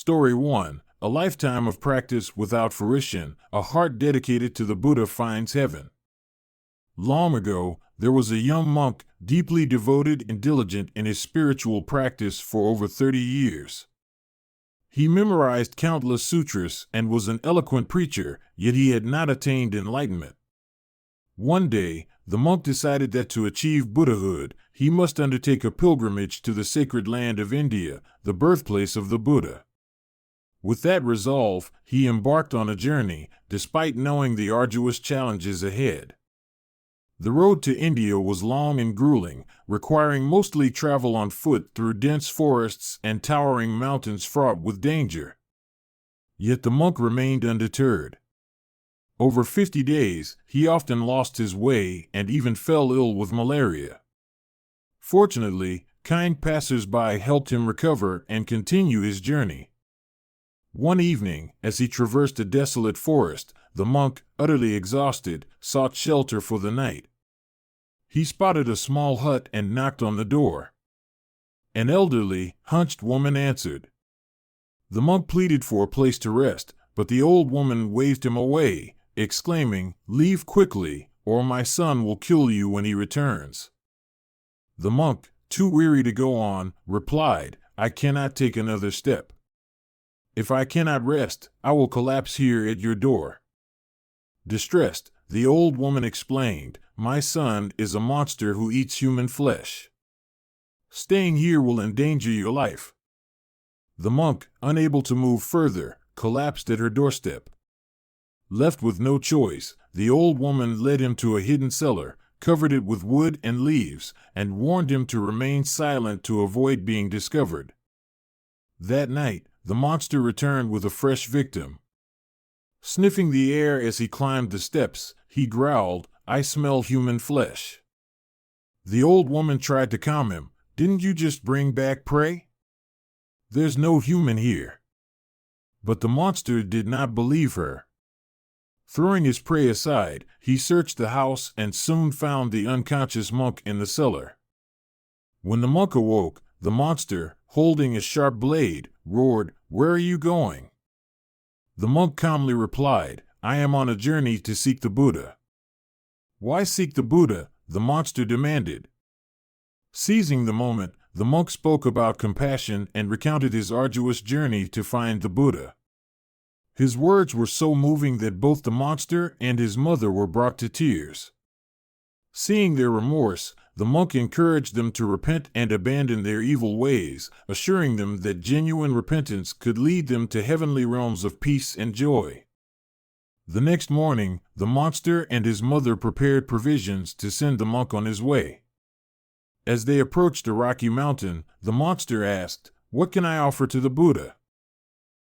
Story 1. A lifetime of practice without fruition, a heart dedicated to the Buddha finds heaven. Long ago, there was a young monk, deeply devoted and diligent in his spiritual practice for over 30 years. He memorized countless sutras and was an eloquent preacher, yet he had not attained enlightenment. One day, the monk decided that to achieve Buddhahood, he must undertake a pilgrimage to the sacred land of India, the birthplace of the Buddha. With that resolve, he embarked on a journey, despite knowing the arduous challenges ahead. The road to India was long and grueling, requiring mostly travel on foot through dense forests and towering mountains fraught with danger. Yet the monk remained undeterred. Over 50 days, he often lost his way and even fell ill with malaria. Fortunately, kind passers-by helped him recover and continue his journey. One evening, as he traversed a desolate forest, the monk, utterly exhausted, sought shelter for the night. He spotted a small hut and knocked on the door. An elderly, hunched woman answered. The monk pleaded for a place to rest, but the old woman waved him away, exclaiming, "Leave quickly, or my son will kill you when he returns." The monk, too weary to go on, replied, "I cannot take another step. If I cannot rest, I will collapse here at your door." Distressed, the old woman explained, "My son is a monster who eats human flesh. Staying here will endanger your life." The monk, unable to move further, collapsed at her doorstep. Left with no choice, the old woman led him to a hidden cellar, covered it with wood and leaves, and warned him to remain silent to avoid being discovered. That night, the monster returned with a fresh victim. Sniffing the air as he climbed the steps, he growled, "I smell human flesh." The old woman tried to calm him. "Didn't you just bring back prey? There's no human here." But the monster did not believe her. Throwing his prey aside, he searched the house and soon found the unconscious monk in the cellar. When the monk awoke, the monster, holding a sharp blade, roared, "Where are you going?" The monk calmly replied, "I am on a journey to seek the Buddha." "Why seek the Buddha?" the monster demanded. Seizing the moment, the monk spoke about compassion and recounted his arduous journey to find the Buddha. His words were so moving that both the monster and his mother were brought to tears. Seeing their remorse, the monk encouraged them to repent and abandon their evil ways, assuring them that genuine repentance could lead them to heavenly realms of peace and joy. The next morning, the monster and his mother prepared provisions to send the monk on his way. As they approached a rocky mountain, the monster asked, "What can I offer to the Buddha?"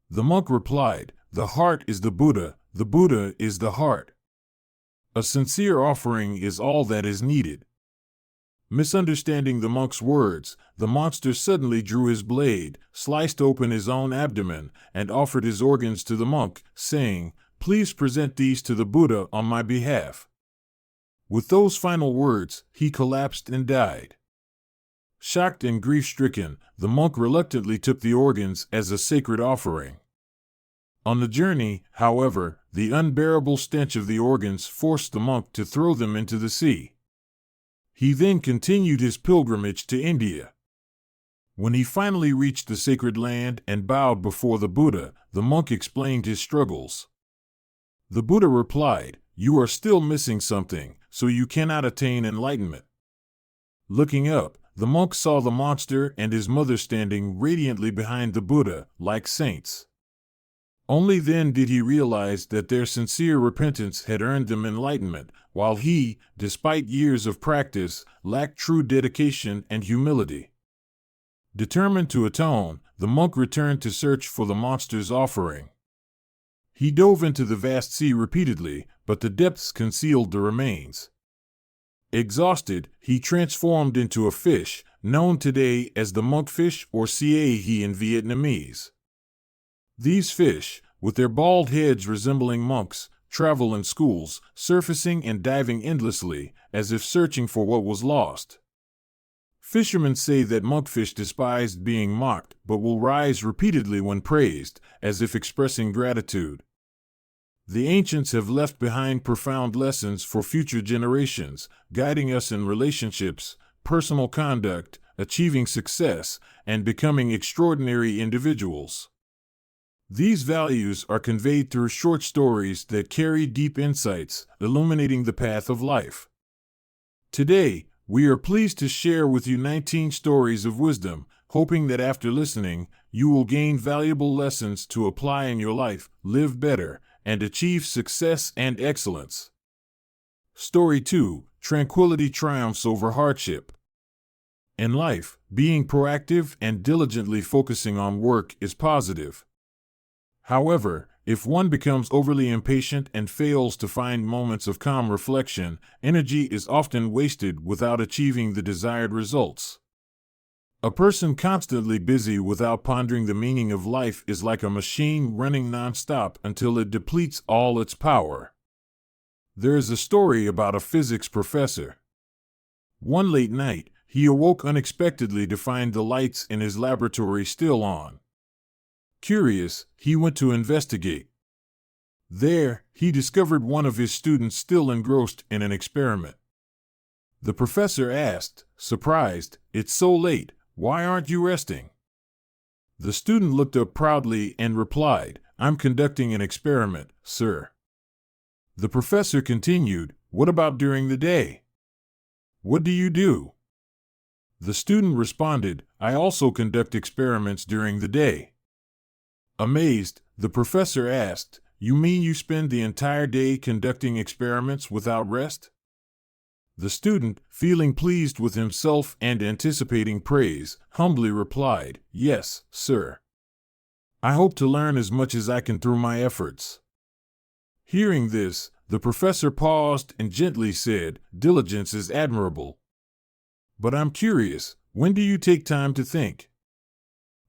The monk replied, "The heart is the Buddha is the heart. A sincere offering is all that is needed." Misunderstanding the monk's words, the monster suddenly drew his blade, sliced open his own abdomen, and offered his organs to the monk, saying, "Please present these to the Buddha on my behalf." With those final words, he collapsed and died. Shocked and grief-stricken, the monk reluctantly took the organs as a sacred offering. On the journey, however, the unbearable stench of the organs forced the monk to throw them into the sea. He then continued his pilgrimage to India. When he finally reached the sacred land and bowed before the Buddha, the monk explained his struggles. The Buddha replied, "You are still missing something, so you cannot attain enlightenment." Looking up, the monk saw the monster and his mother standing radiantly behind the Buddha, like saints. Only then did he realize that their sincere repentance had earned them enlightenment, while he, despite years of practice, lacked true dedication and humility. Determined to atone, the monk returned to search for the monster's offering. He dove into the vast sea repeatedly, but the depths concealed the remains. Exhausted, he transformed into a fish, known today as the monkfish or siahi in Vietnamese. These fish, with their bald heads resembling monks, travel in schools, surfacing and diving endlessly, as if searching for what was lost. Fishermen say that monkfish despise being mocked, but will rise repeatedly when praised, as if expressing gratitude. The ancients have left behind profound lessons for future generations, guiding us in relationships, personal conduct, achieving success, and becoming extraordinary individuals. These values are conveyed through short stories that carry deep insights, illuminating the path of life. Today, we are pleased to share with you 19 stories of wisdom, hoping that after listening, you will gain valuable lessons to apply in your life, live better, and achieve success and excellence. Story 2: Tranquility triumphs over hardship. In life, being proactive and diligently focusing on work is positive. However, if one becomes overly impatient and fails to find moments of calm reflection, energy is often wasted without achieving the desired results. A person constantly busy without pondering the meaning of life is like a machine running non-stop until it depletes all its power. There is a story about a physics professor. One late night, he awoke unexpectedly to find the lights in his laboratory still on. Curious, he went to investigate. There, he discovered one of his students still engrossed in an experiment. The professor asked, surprised, "It's so late, why aren't you resting?" The student looked up proudly and replied, "I'm conducting an experiment, sir." The professor continued, "What about during the day? What do you do?" The student responded, "I also conduct experiments during the day." Amazed, the professor asked, "You mean you spend the entire day conducting experiments without rest?" The student, feeling pleased with himself and anticipating praise, humbly replied, "Yes, sir. I hope to learn as much as I can through my efforts." Hearing this, the professor paused and gently said, "Diligence is admirable. But I'm curious, when do you take time to think?"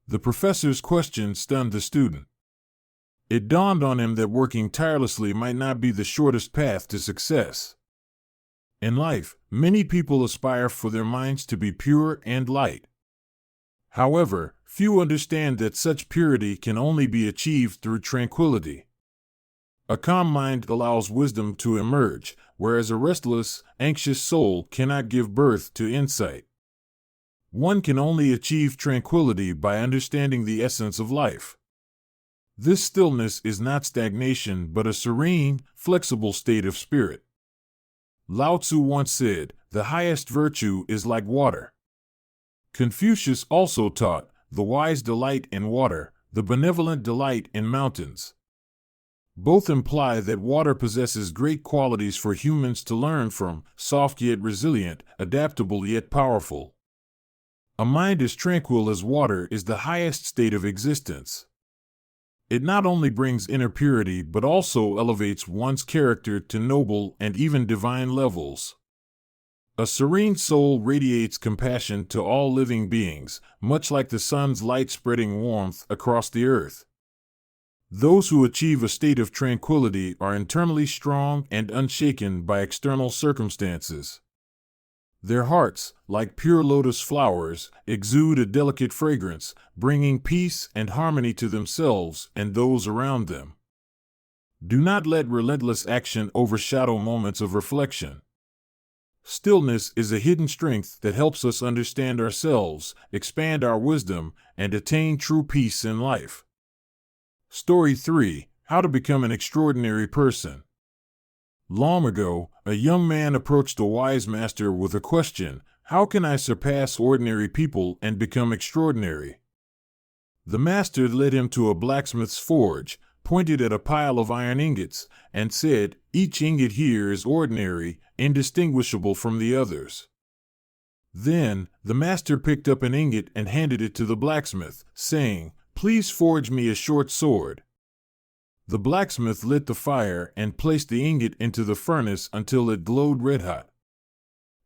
The professor's question stunned the student. It dawned on him that working tirelessly might not be the shortest path to success. In life, many people aspire for their minds to be pure and light. However, few understand that such purity can only be achieved through tranquility. A calm mind allows wisdom to emerge, whereas a restless, anxious soul cannot give birth to insight. One can only achieve tranquility by understanding the essence of life. This stillness is not stagnation but a serene, flexible state of spirit. Lao Tzu once said, "The highest virtue is like water." Confucius also taught, "The wise delight in water, the benevolent delight in mountains." Both imply that water possesses great qualities for humans to learn from, soft yet resilient, adaptable yet powerful. A mind as tranquil as water is the highest state of existence. It not only brings inner purity but also elevates one's character to noble and even divine levels. A serene soul radiates compassion to all living beings, much like the sun's light spreading warmth across the earth. Those who achieve a state of tranquility are internally strong and unshaken by external circumstances. Their hearts, like pure lotus flowers, exude a delicate fragrance, bringing peace and harmony to themselves and those around them. Do not let relentless action overshadow moments of reflection. Stillness is a hidden strength that helps us understand ourselves, expand our wisdom, and attain true peace in life. Story 3: How to Become an Extraordinary Person. Long ago, a young man approached a wise master with a question: "How can I surpass ordinary people and become extraordinary?" The master led him to a blacksmith's forge, pointed at a pile of iron ingots, and said, "Each ingot here is ordinary, indistinguishable from the others." Then, the master picked up an ingot and handed it to the blacksmith, saying, "Please forge me a short sword." The blacksmith lit the fire and placed the ingot into the furnace until it glowed red-hot.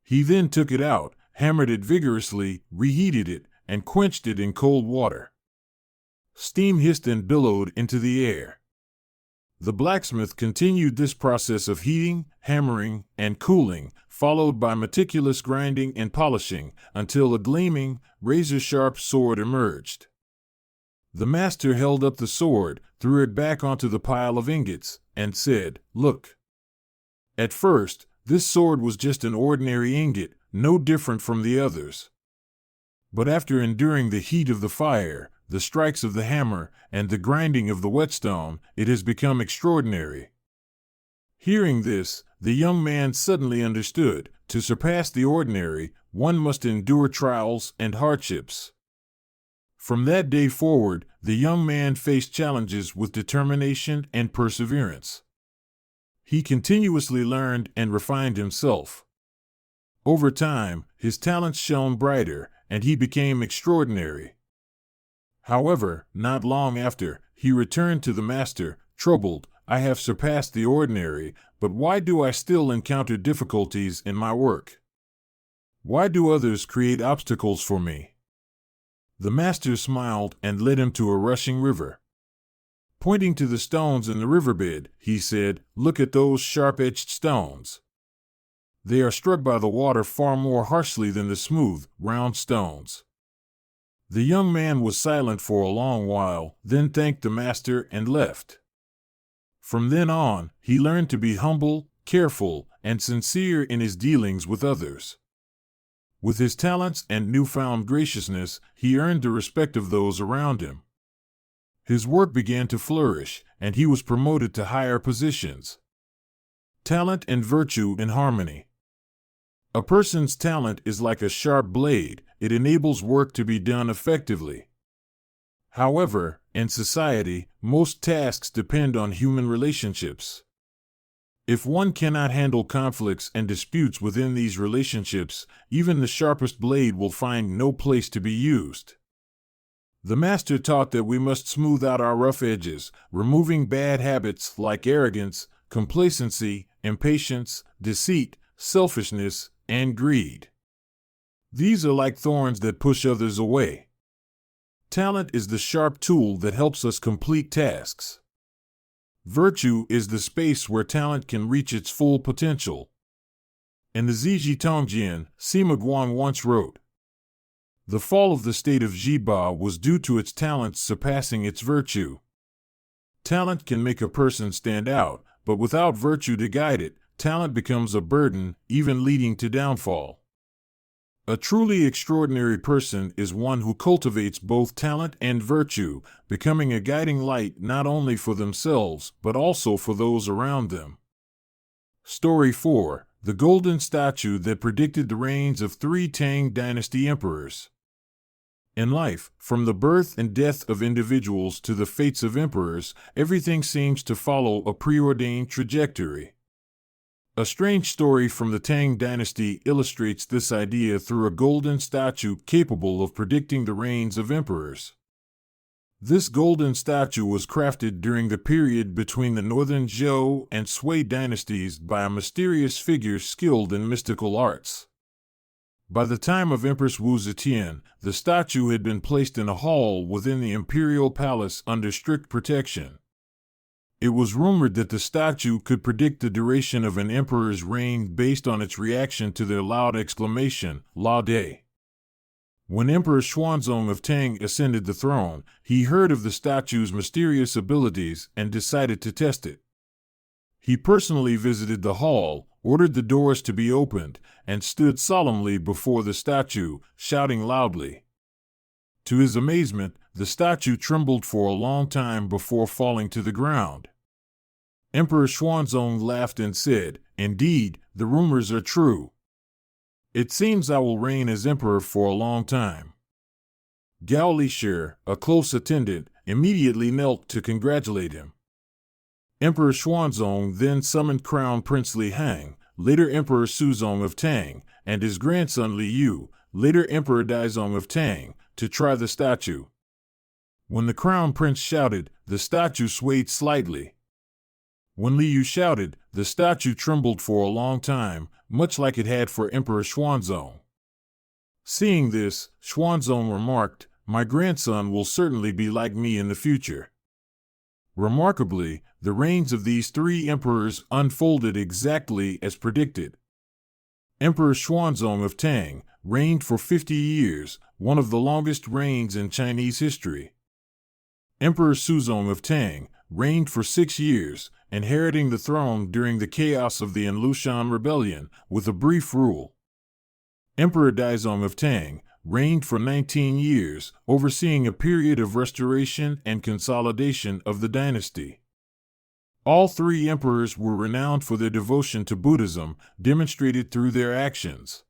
He then took it out, hammered it vigorously, reheated it, and quenched it in cold water. Steam hissed and billowed into the air. The blacksmith continued this process of heating, hammering, and cooling, followed by meticulous grinding and polishing, until a gleaming, razor-sharp sword emerged. The master held up the sword, threw it back onto the pile of ingots, and said, "Look." At first, this sword was just an ordinary ingot, no different from the others. But after enduring the heat of the fire, the strikes of the hammer, and the grinding of the whetstone, it has become extraordinary. Hearing this, the young man suddenly understood, to surpass the ordinary, one must endure trials and hardships. From that day forward, the young man faced challenges with determination and perseverance. He continuously learned and refined himself. Over time, his talents shone brighter, and he became extraordinary. However, not long after, he returned to the master, troubled. "I have surpassed the ordinary, but why do I still encounter difficulties in my work? Why do others create obstacles for me?" The master smiled and led him to a rushing river. Pointing to the stones in the riverbed, he said, "Look at those sharp-edged stones. They are struck by the water far more harshly than the smooth, round stones." The young man was silent for a long while, then thanked the master and left. From then on, he learned to be humble, careful, and sincere in his dealings with others. With his talents and newfound graciousness, he earned the respect of those around him. His work began to flourish, and he was promoted to higher positions. Talent and virtue in harmony. A person's talent is like a sharp blade. It enables work to be done effectively. However, in society, most tasks depend on human relationships. If one cannot handle conflicts and disputes within these relationships, even the sharpest blade will find no place to be used. The master taught that we must smooth out our rough edges, removing bad habits like arrogance, complacency, impatience, deceit, selfishness, and greed. These are like thorns that push others away. Talent is the sharp tool that helps us complete tasks. Virtue is the space where talent can reach its full potential. In the Ziji Tongjian, Sima Guan once wrote, "The fall of the state of Jiba was due to its talents surpassing its virtue." Talent can make a person stand out, but without virtue to guide it, talent becomes a burden, even leading to downfall. A truly extraordinary person is one who cultivates both talent and virtue, becoming a guiding light not only for themselves, but also for those around them. Story 4. The Golden Statue that predicted the reigns of 3 Tang Dynasty emperors. In life, from the birth and death of individuals to the fates of emperors, everything seems to follow a preordained trajectory. A strange story from the Tang Dynasty illustrates this idea through a golden statue capable of predicting the reigns of emperors. This golden statue was crafted during the period between the northern Zhou and Sui dynasties by a mysterious figure skilled in mystical arts. By the time of Empress Wu Zetian, the statue had been placed in a hall within the imperial palace under strict protection. It was rumored that the statue could predict the duration of an emperor's reign based on its reaction to their loud exclamation, "La Day." When Emperor Xuanzong of Tang ascended the throne, he heard of the statue's mysterious abilities and decided to test it. He personally visited the hall, ordered the doors to be opened, and stood solemnly before the statue, shouting loudly. To his amazement, the statue trembled for a long time before falling to the ground. Emperor Xuanzong laughed and said, "Indeed, the rumors are true. It seems I will reign as emperor for a long time." Gao Lishir, a close attendant, immediately knelt to congratulate him. Emperor Xuanzong then summoned Crown Prince Li Hang, later Emperor Suzong of Tang, and his grandson Li Yu, later Emperor Daizong of Tang, to try the statue. When the Crown Prince shouted, the statue swayed slightly. When Li Yu shouted, the statue trembled for a long time, much like it had for Emperor Xuanzong. Seeing this, Xuanzong remarked, "My grandson will certainly be like me in the future." Remarkably, the reigns of these three emperors unfolded exactly as predicted. Emperor Xuanzong of Tang reigned for 50 years, one of the longest reigns in Chinese history. Emperor Suzong of Tang reigned for 6 years, inheriting the throne during the chaos of the Anlushan Rebellion, with a brief rule. Emperor Daizong of Tang reigned for 19 years, overseeing a period of restoration and consolidation of the dynasty. All three emperors were renowned for their devotion to Buddhism, demonstrated through their actions.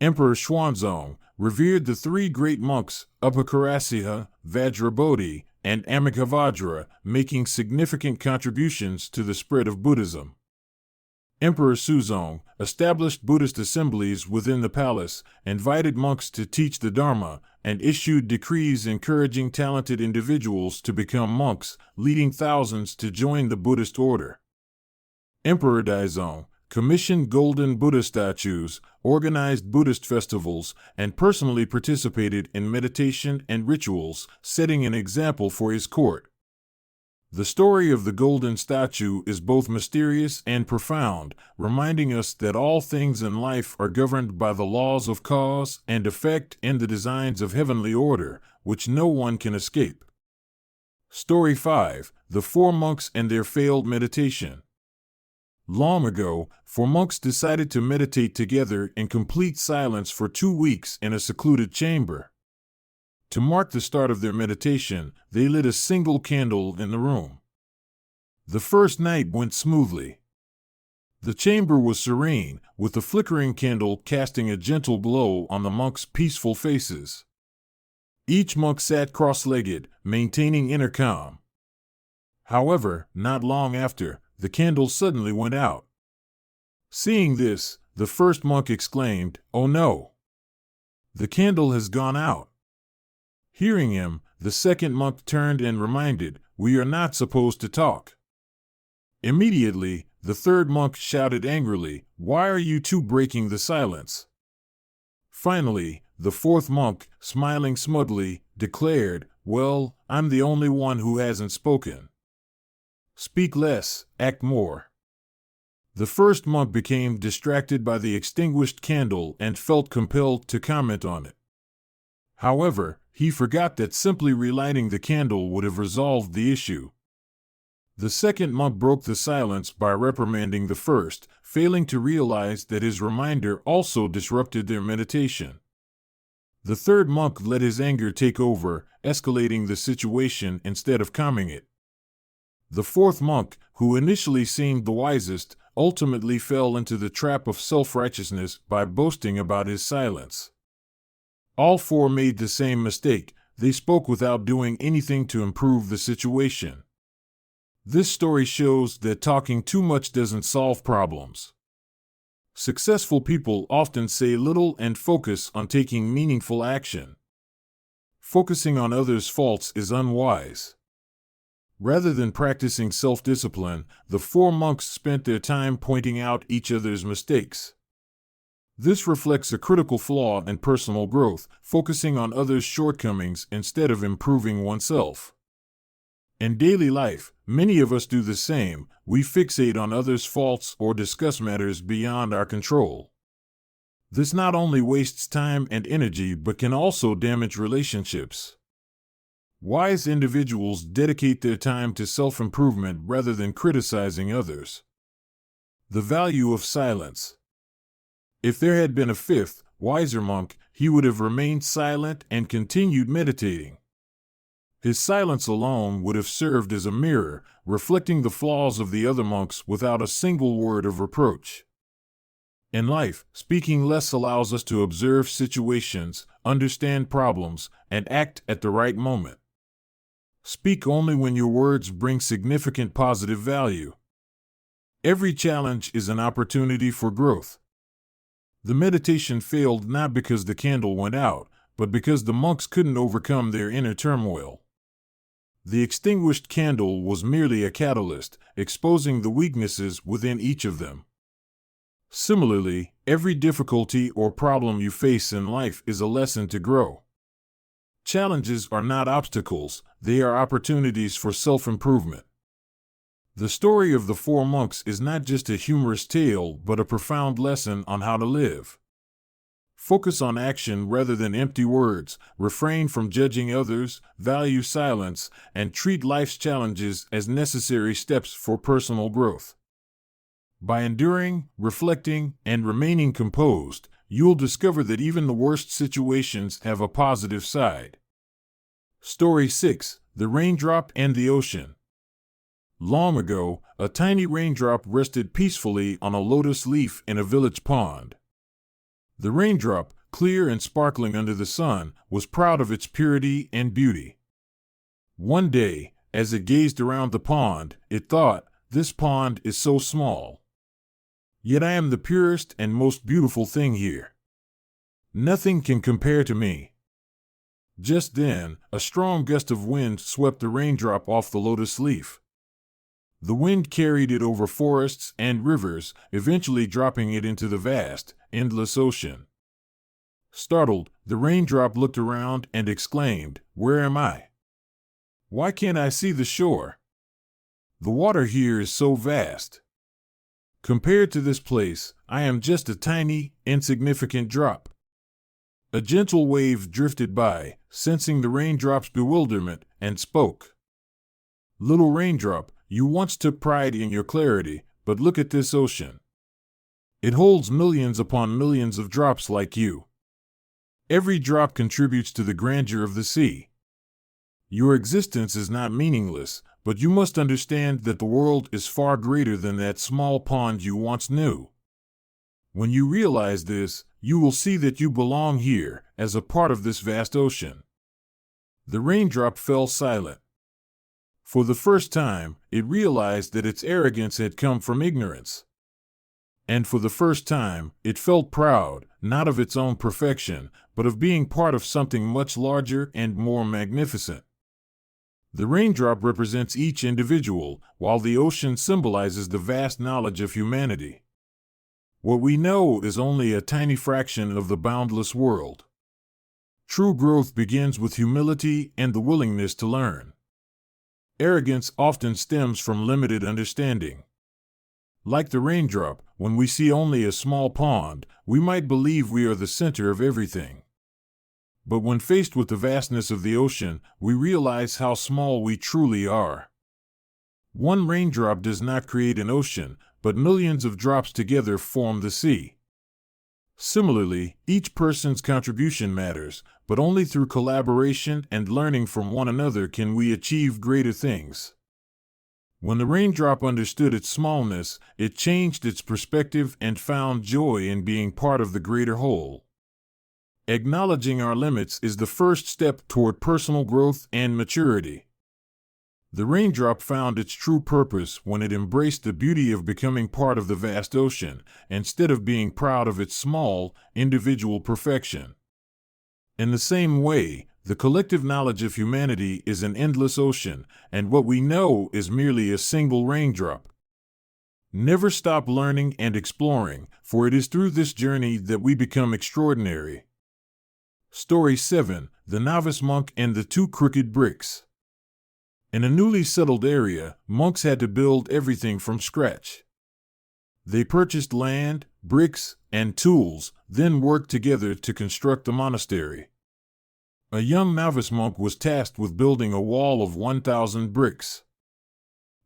Emperor Xuanzong revered the three great monks, Upakarasiha, Vajrabodhi, and Amukhavajra, making significant contributions to the spread of Buddhism. Emperor Suzong established Buddhist assemblies within the palace, invited monks to teach the Dharma, and issued decrees encouraging talented individuals to become monks, leading thousands to join the Buddhist order. Emperor Daizong commissioned golden Buddha statues, organized Buddhist festivals, and personally participated in meditation and rituals, setting an example for his court. The story of the golden statue is both mysterious and profound, reminding us that all things in life are governed by the laws of cause and effect and the designs of heavenly order, which no one can escape. Story 5: The Four Monks and Their Failed Meditation. Long ago, four monks decided to meditate together in complete silence for 2 weeks in a secluded chamber. To mark the start of their meditation, they lit a single candle in the room. The first night went smoothly. The chamber was serene, with the flickering candle casting a gentle glow on the monks' peaceful faces. Each monk sat cross-legged, maintaining inner calm. However, not long after, the candle suddenly went out. Seeing this, the first monk exclaimed, "Oh no! The candle has gone out." Hearing him, the second monk turned and reminded, "We are not supposed to talk." Immediately, the third monk shouted angrily, "Why are you two breaking the silence?" Finally, the fourth monk, smiling smugly, declared, "Well, I'm the only one who hasn't spoken. Speak less, act more." The first monk became distracted by the extinguished candle and felt compelled to comment on it. However, he forgot that simply relighting the candle would have resolved the issue. The second monk broke the silence by reprimanding the first, failing to realize that his reminder also disrupted their meditation. The third monk let his anger take over, escalating the situation instead of calming it. The fourth monk, who initially seemed the wisest, ultimately fell into the trap of self-righteousness by boasting about his silence. All four made the same mistake. They spoke without doing anything to improve the situation. This story shows that talking too much doesn't solve problems. Successful people often say little and focus on taking meaningful action. Focusing on others' faults is unwise. Rather than practicing self-discipline, the four monks spent their time pointing out each other's mistakes. This reflects a critical flaw in personal growth, focusing on others' shortcomings instead of improving oneself. In daily life, many of us do the same. We fixate on others' faults or discuss matters beyond our control. This not only wastes time and energy but can also damage relationships. Wise individuals dedicate their time to self-improvement rather than criticizing others. The value of silence. If there had been a fifth, wiser monk, he would have remained silent and continued meditating. His silence alone would have served as a mirror, reflecting the flaws of the other monks without a single word of reproach. In life, speaking less allows us to observe situations, understand problems, and act at the right moment. Speak only when your words bring significant positive value. Every challenge is an opportunity for growth. The meditation failed not because the candle went out, but because the monks couldn't overcome their inner turmoil. The extinguished candle was merely a catalyst, exposing the weaknesses within each of them. Similarly, every difficulty or problem you face in life is a lesson to grow. Challenges are not obstacles, they are opportunities for self-improvement. The story of the four monks is not just a humorous tale, but a profound lesson on how to live. Focus on action rather than empty words, refrain from judging others, value silence, and treat life's challenges as necessary steps for personal growth. By enduring, reflecting, and remaining composed, you'll discover that even the worst situations have a positive side. Story 6: The Raindrop and the Ocean. Long ago, a tiny raindrop rested peacefully on a lotus leaf in a village pond. The raindrop, clear and sparkling under the sun, was proud of its purity and beauty. One day, as it gazed around the pond, it thought, "This pond is so small. Yet I am the purest and most beautiful thing here. Nothing can compare to me." Just then, a strong gust of wind swept the raindrop off the lotus leaf. The wind carried it over forests and rivers, eventually dropping it into the vast, endless ocean. Startled, the raindrop looked around and exclaimed, "Where am I? Why can't I see the shore? The water here is so vast. Compared to this place, I am just a tiny, insignificant drop." A gentle wave drifted by, sensing the raindrop's bewilderment, and spoke. "Little raindrop, you once took pride in your clarity, but look at this ocean. It holds millions upon millions of drops like you. Every drop contributes to the grandeur of the sea. Your existence is not meaningless, but you must understand that the world is far greater than that small pond you once knew. When you realize this, you will see that you belong here, as a part of this vast ocean." The raindrop fell silent. For the first time, it realized that its arrogance had come from ignorance. And for the first time, it felt proud, not of its own perfection, but of being part of something much larger and more magnificent. The raindrop represents each individual, while the ocean symbolizes the vast knowledge of humanity. What we know is only a tiny fraction of the boundless world. True growth begins with humility and the willingness to learn. Arrogance often stems from limited understanding. Like the raindrop, when we see only a small pond, we might believe we are the center of everything. But when faced with the vastness of the ocean, we realize how small we truly are. One raindrop does not create an ocean, but millions of drops together form the sea. Similarly, each person's contribution matters, but only through collaboration and learning from one another can we achieve greater things. When the raindrop understood its smallness, it changed its perspective and found joy in being part of the greater whole. Acknowledging our limits is the first step toward personal growth and maturity. The raindrop found its true purpose when it embraced the beauty of becoming part of the vast ocean, instead of being proud of its small, individual perfection. In the same way, the collective knowledge of humanity is an endless ocean, and what we know is merely a single raindrop. Never stop learning and exploring, for it is through this journey that we become extraordinary. Story 7: The Novice Monk and the Two Crooked Bricks. In a newly settled area, monks had to build everything from scratch. They purchased land, bricks, and tools, then worked together to construct the monastery. A young novice monk was tasked with building a wall of 1,000 bricks.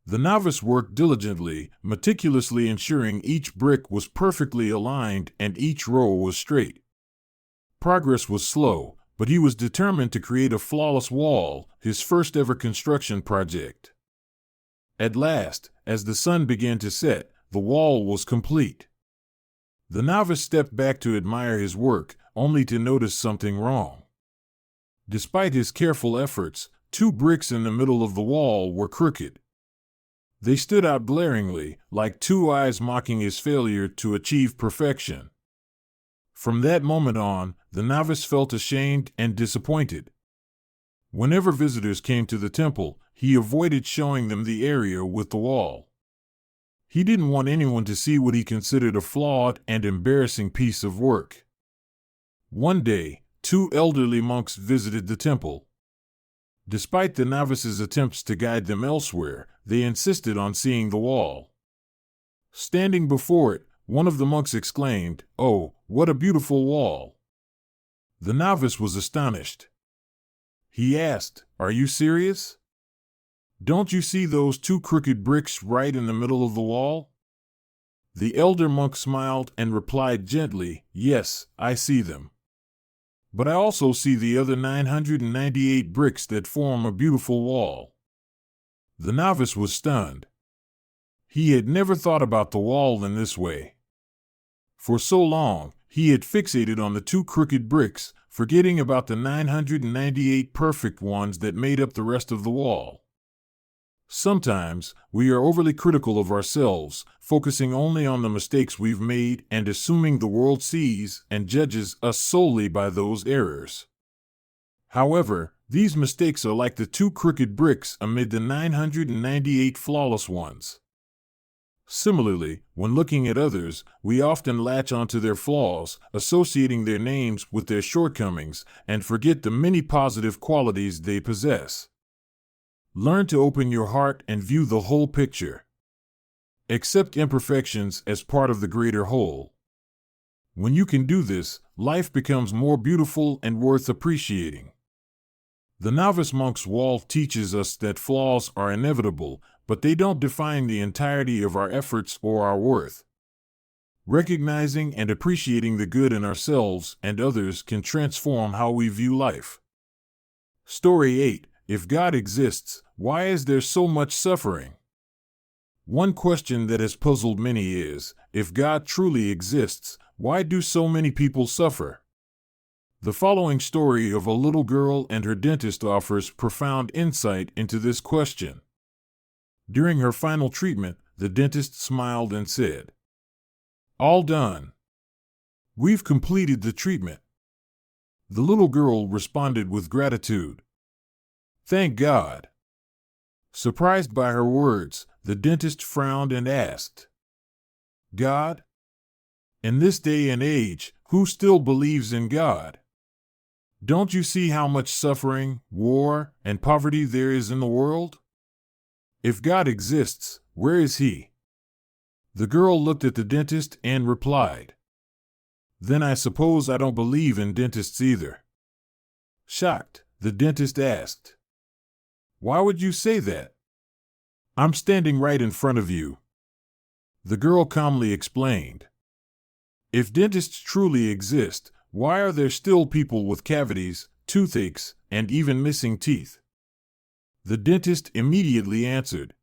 The novice worked diligently, meticulously ensuring each brick was perfectly aligned and each row was straight. Progress was slow, but he was determined to create a flawless wall, his first ever construction project. At last, as the sun began to set, the wall was complete. The novice stepped back to admire his work, only to notice something wrong. Despite his careful efforts, 2 bricks in the middle of the wall were crooked. They stood out glaringly, like 2 eyes mocking his failure to achieve perfection. From that moment on, the novice felt ashamed and disappointed. Whenever visitors came to the temple, he avoided showing them the area with the wall. He didn't want anyone to see what he considered a flawed and embarrassing piece of work. One day, Two elderly monks visited the temple. Despite the novices' attempts to guide them elsewhere, they insisted on seeing the wall. Standing before it, one of the monks exclaimed, "Oh, what a beautiful wall!" The novice was astonished. He asked, "Are you serious? Don't you see those two crooked bricks right in the middle of the wall?" The elder monk smiled and replied gently, "Yes, I see them. But I also see the other 998 bricks that form a beautiful wall." The novice was stunned. He had never thought about the wall in this way. For so long, he had fixated on the two crooked bricks, forgetting about the 998 perfect ones that made up the rest of the wall. Sometimes, we are overly critical of ourselves, focusing only on the mistakes we've made and assuming the world sees and judges us solely by those errors. However, these mistakes are like the two crooked bricks amid the 998 flawless ones. Similarly, when looking at others, we often latch onto their flaws, associating their names with their shortcomings, and forget the many positive qualities they possess. Learn to open your heart and view the whole picture. Accept imperfections as part of the greater whole. When you can do this, life becomes more beautiful and worth appreciating. The novice monk's wall teaches us that flaws are inevitable, but they don't define the entirety of our efforts or our worth. Recognizing and appreciating the good in ourselves and others can transform how we view life. Story 8. If God exists, why is there so much suffering? One question that has puzzled many is, if God truly exists, why do so many people suffer? The following story of a little girl and her dentist offers profound insight into this question. During her final treatment, the dentist smiled and said, "All done. We've completed the treatment." The little girl responded with gratitude. "Thank God." Surprised by her words, the dentist frowned and asked, "God? In this day and age, who still believes in God? Don't you see how much suffering, war, and poverty there is in the world? If God exists, where is He?" The girl looked at the dentist and replied, "Then I suppose I don't believe in dentists either." Shocked, the dentist asked, "Why would you say that? I'm standing right in front of you." The girl calmly explained, "If dentists truly exist, why are there still people with cavities, toothaches, and even missing teeth?" The dentist immediately answered,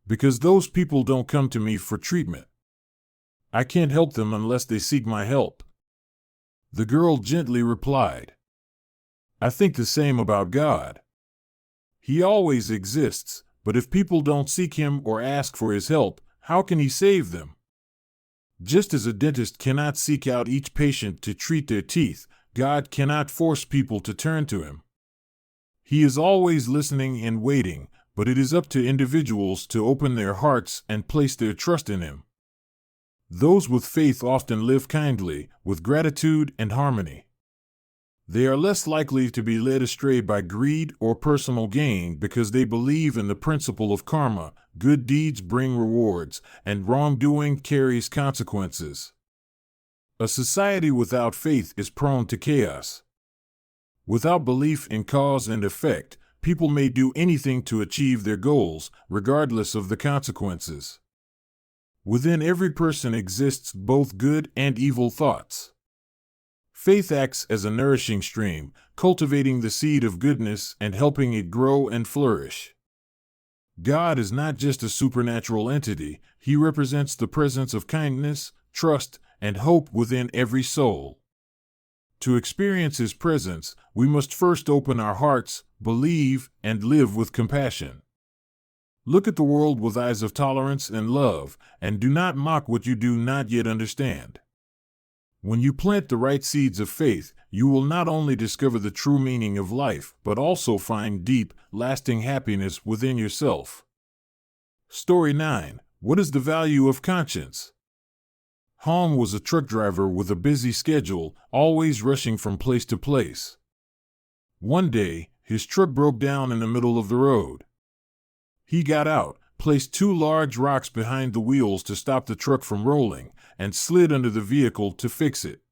"Because those people don't come to me for treatment. I can't help them unless they seek my help." The girl gently replied, "I think the same about God. He always exists, but if people don't seek Him or ask for His help, how can He save them? Just as a dentist cannot seek out each patient to treat their teeth, God cannot force people to turn to Him. He is always listening and waiting, but it is up to individuals to open their hearts and place their trust in Him. Those with faith often live kindly, with gratitude and harmony. They are less likely to be led astray by greed or personal gain because they believe in the principle of karma: good deeds bring rewards, and wrongdoing carries consequences. A society without faith is prone to chaos. Without belief in cause and effect, people may do anything to achieve their goals, regardless of the consequences. Within every person exists both good and evil thoughts. Faith acts as a nourishing stream, cultivating the seed of goodness and helping it grow and flourish. God is not just a supernatural entity, He represents the presence of kindness, trust, and hope within every soul. To experience His presence, we must first open our hearts, believe, and live with compassion. Look at the world with eyes of tolerance and love, and do not mock what you do not yet understand. When you plant the right seeds of faith, you will not only discover the true meaning of life, but also find deep, lasting happiness within yourself. Story 9. What is the value of conscience? Hom was a truck driver with a busy schedule, always rushing from place to place. One day, his truck broke down in the middle of the road. He got out, placed 2 large rocks behind the wheels to stop the truck from rolling, and slid under the vehicle to fix it.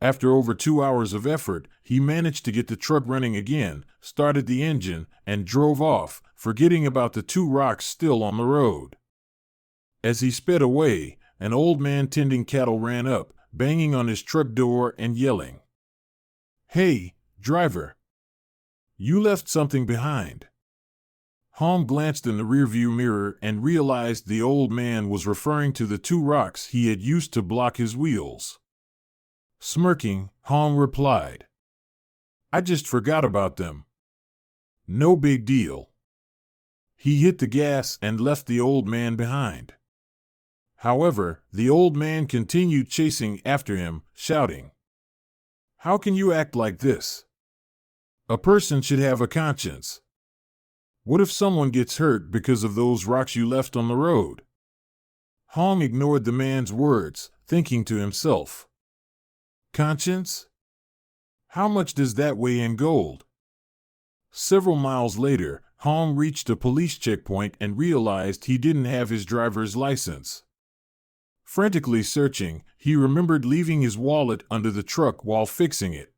After over 2 hours of effort, he managed to get the truck running again, started the engine, and drove off, forgetting about the 2 rocks still on the road. As he sped away, an old man tending cattle ran up, banging on his truck door and yelling, "Hey, driver! You left something behind." Hom glanced in the rearview mirror and realized the old man was referring to the 2 rocks he had used to block his wheels. Smirking, Hom replied, "I just forgot about them. No big deal." He hit the gas and left the old man behind. However, the old man continued chasing after him, shouting, "How can you act like this? A person should have a conscience. What if someone gets hurt because of those rocks you left on the road?" Hom ignored the man's words, thinking to himself, "Conscience? How much does that weigh in gold?" Several miles later, Hom reached a police checkpoint and realized he didn't have his driver's license. Frantically searching, he remembered leaving his wallet under the truck while fixing it.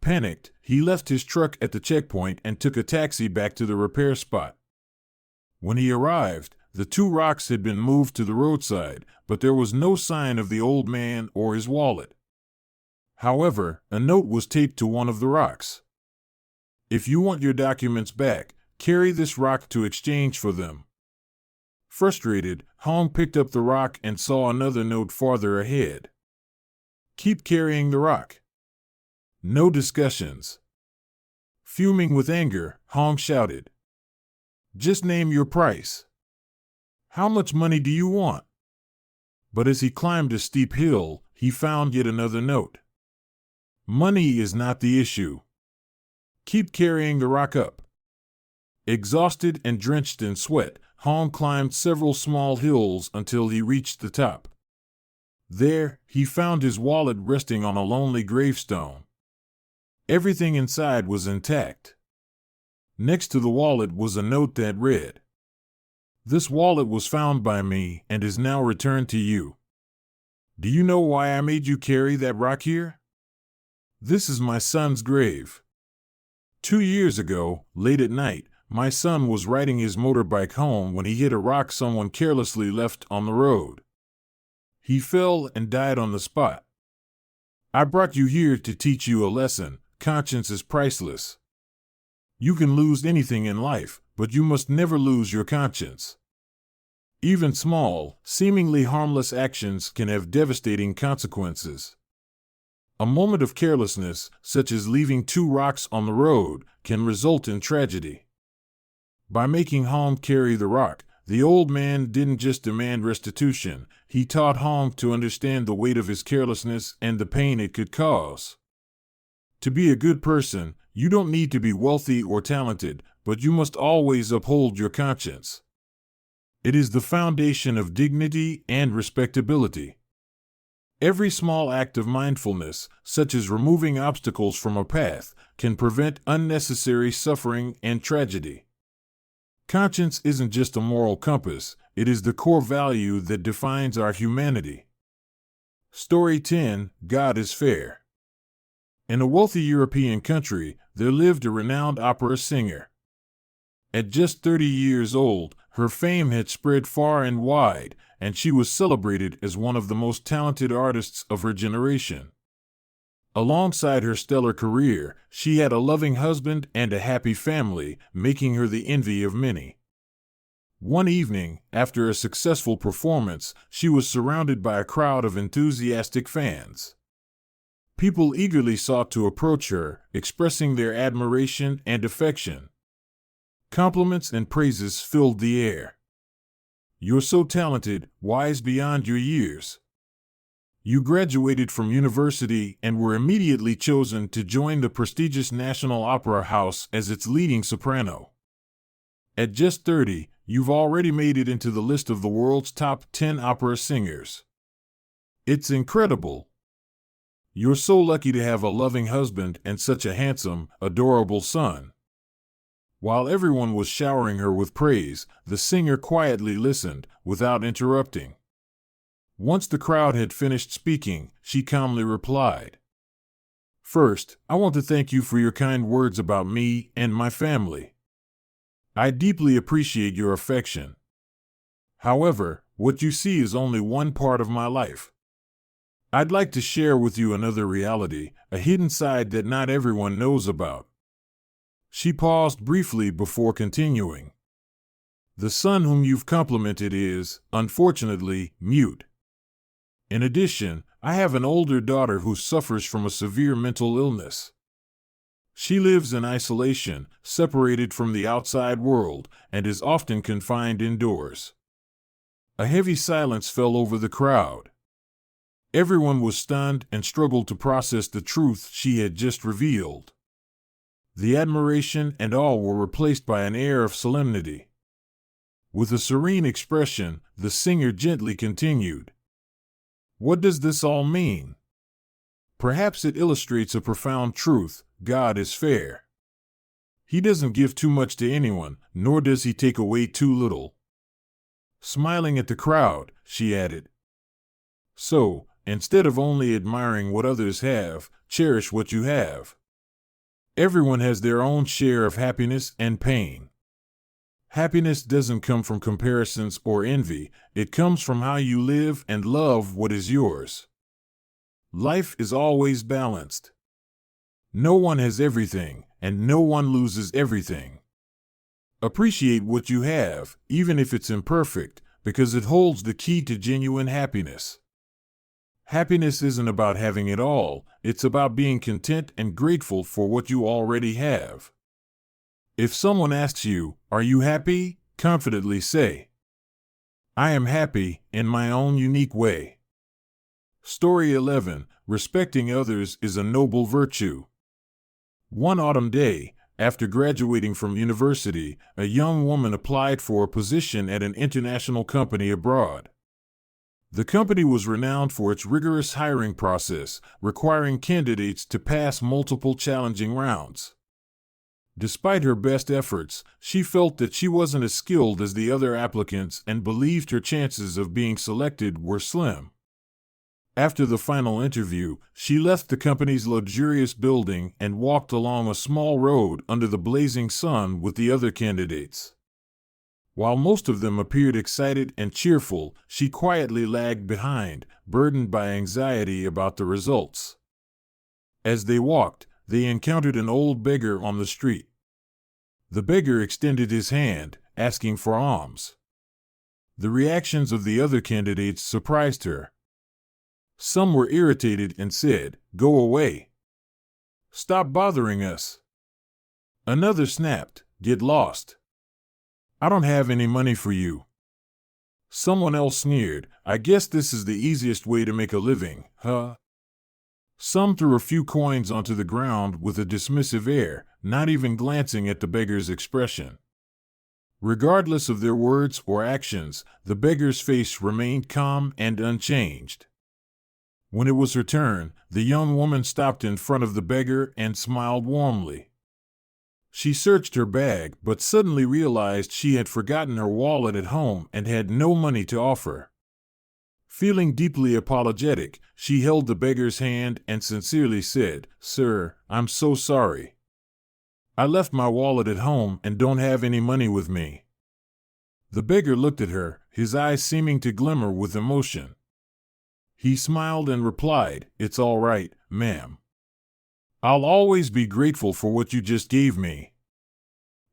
Panicked, he left his truck at the checkpoint and took a taxi back to the repair spot. When he arrived, the 2 rocks had been moved to the roadside, but there was no sign of the old man or his wallet. However, a note was taped to one of the rocks. "If you want your documents back, carry this rock to exchange for them." Frustrated, Hom picked up the rock and saw another note farther ahead. "Keep carrying the rock. No discussions." Fuming with anger, Hom shouted, "Just name your price. How much money do you want?" But as he climbed a steep hill, he found yet another note. "Money is not the issue. Keep carrying the rock up." Exhausted and drenched in sweat, Hom climbed several small hills until he reached the top. There, he found his wallet resting on a lonely gravestone. Everything inside was intact. Next to the wallet was a note that read, "This wallet was found by me and is now returned to you. Do you know why I made you carry that rock here? This is my son's grave. 2 years ago, late at night, my son was riding his motorbike home when he hit a rock someone carelessly left on the road. He fell and died on the spot. I brought you here to teach you a lesson. Conscience is priceless. You can lose anything in life, but you must never lose your conscience. Even small, seemingly harmless actions can have devastating consequences. A moment of carelessness, such as leaving 2 rocks on the road, can result in tragedy." By making Hom carry the rock, the old man didn't just demand restitution, he taught Hom to understand the weight of his carelessness and the pain it could cause. To be a good person, you don't need to be wealthy or talented, but you must always uphold your conscience. It is the foundation of dignity and respectability. Every small act of mindfulness, such as removing obstacles from a path, can prevent unnecessary suffering and tragedy. Conscience isn't just a moral compass, it is the core value that defines our humanity. Story 10: God is Fair. In a wealthy European country, there lived a renowned opera singer. At just 30 years old, her fame had spread far and wide, and she was celebrated as one of the most talented artists of her generation. Alongside her stellar career, she had a loving husband and a happy family, making her the envy of many. One evening, after a successful performance, she was surrounded by a crowd of enthusiastic fans. People eagerly sought to approach her, expressing their admiration and affection. Compliments and praises filled the air. "You're so talented, wise beyond your years. You graduated from university and were immediately chosen to join the prestigious National Opera House as its leading soprano. At just 30, you've already made it into the list of the world's top 10 opera singers. It's incredible. You're so lucky to have a loving husband and such a handsome, adorable son. While everyone was showering her with praise, the singer quietly listened, without interrupting. Once the crowd had finished speaking, she calmly replied, "First, I want to thank you for your kind words about me and my family. I deeply appreciate your affection. However, what you see is only one part of my life. I'd like to share with you another reality, a hidden side that not everyone knows about." She paused briefly before continuing. "The son whom you've complimented is, unfortunately, mute. In addition, I have an older daughter who suffers from a severe mental illness. She lives in isolation, separated from the outside world, and is often confined indoors." A heavy silence fell over the crowd. Everyone was stunned and struggled to process the truth she had just revealed. The admiration and awe were replaced by an air of solemnity. With a serene expression, the singer gently continued, "What does this all mean? Perhaps it illustrates a profound truth: God is fair. He doesn't give too much to anyone, nor does he take away too little." Smiling at the crowd, she added, "So, instead of only admiring what others have, cherish what you have. Everyone has their own share of happiness and pain. Happiness doesn't come from comparisons or envy, it comes from how you live and love what is yours. Life is always balanced. No one has everything, and no one loses everything. Appreciate what you have, even if it's imperfect, because it holds the key to genuine happiness. Happiness isn't about having it all, it's about being content and grateful for what you already have. If someone asks you, 'Are you happy?' confidently say, 'I am happy, in my own unique way.'" Story 11. Respecting others is a noble virtue. One autumn day, after graduating from university, a young woman applied for a position at an international company abroad. The company was renowned for its rigorous hiring process, requiring candidates to pass multiple challenging rounds. Despite her best efforts, she felt that she wasn't as skilled as the other applicants and believed her chances of being selected were slim. After the final interview, she left the company's luxurious building and walked along a small road under the blazing sun with the other candidates. While most of them appeared excited and cheerful, she quietly lagged behind, burdened by anxiety about the results. As they walked, they encountered an old beggar on the street. The beggar extended his hand, asking for alms. The reactions of the other candidates surprised her. Some were irritated and said, "Go away. Stop bothering us." Another snapped, "Get lost. I don't have any money for you." Someone else sneered, "I guess this is the easiest way to make a living, huh?" Some threw a few coins onto the ground with a dismissive air, not even glancing at the beggar's expression. Regardless of their words or actions, the beggar's face remained calm and unchanged. When it was her turn, the young woman stopped in front of the beggar and smiled warmly. She searched her bag, but suddenly realized she had forgotten her wallet at home and had no money to offer. Feeling deeply apologetic, she held the beggar's hand and sincerely said, "Sir, I'm so sorry. I left my wallet at home and don't have any money with me." The beggar looked at her, his eyes seeming to glimmer with emotion. He smiled and replied, "It's all right, ma'am. I'll always be grateful for what you just gave me.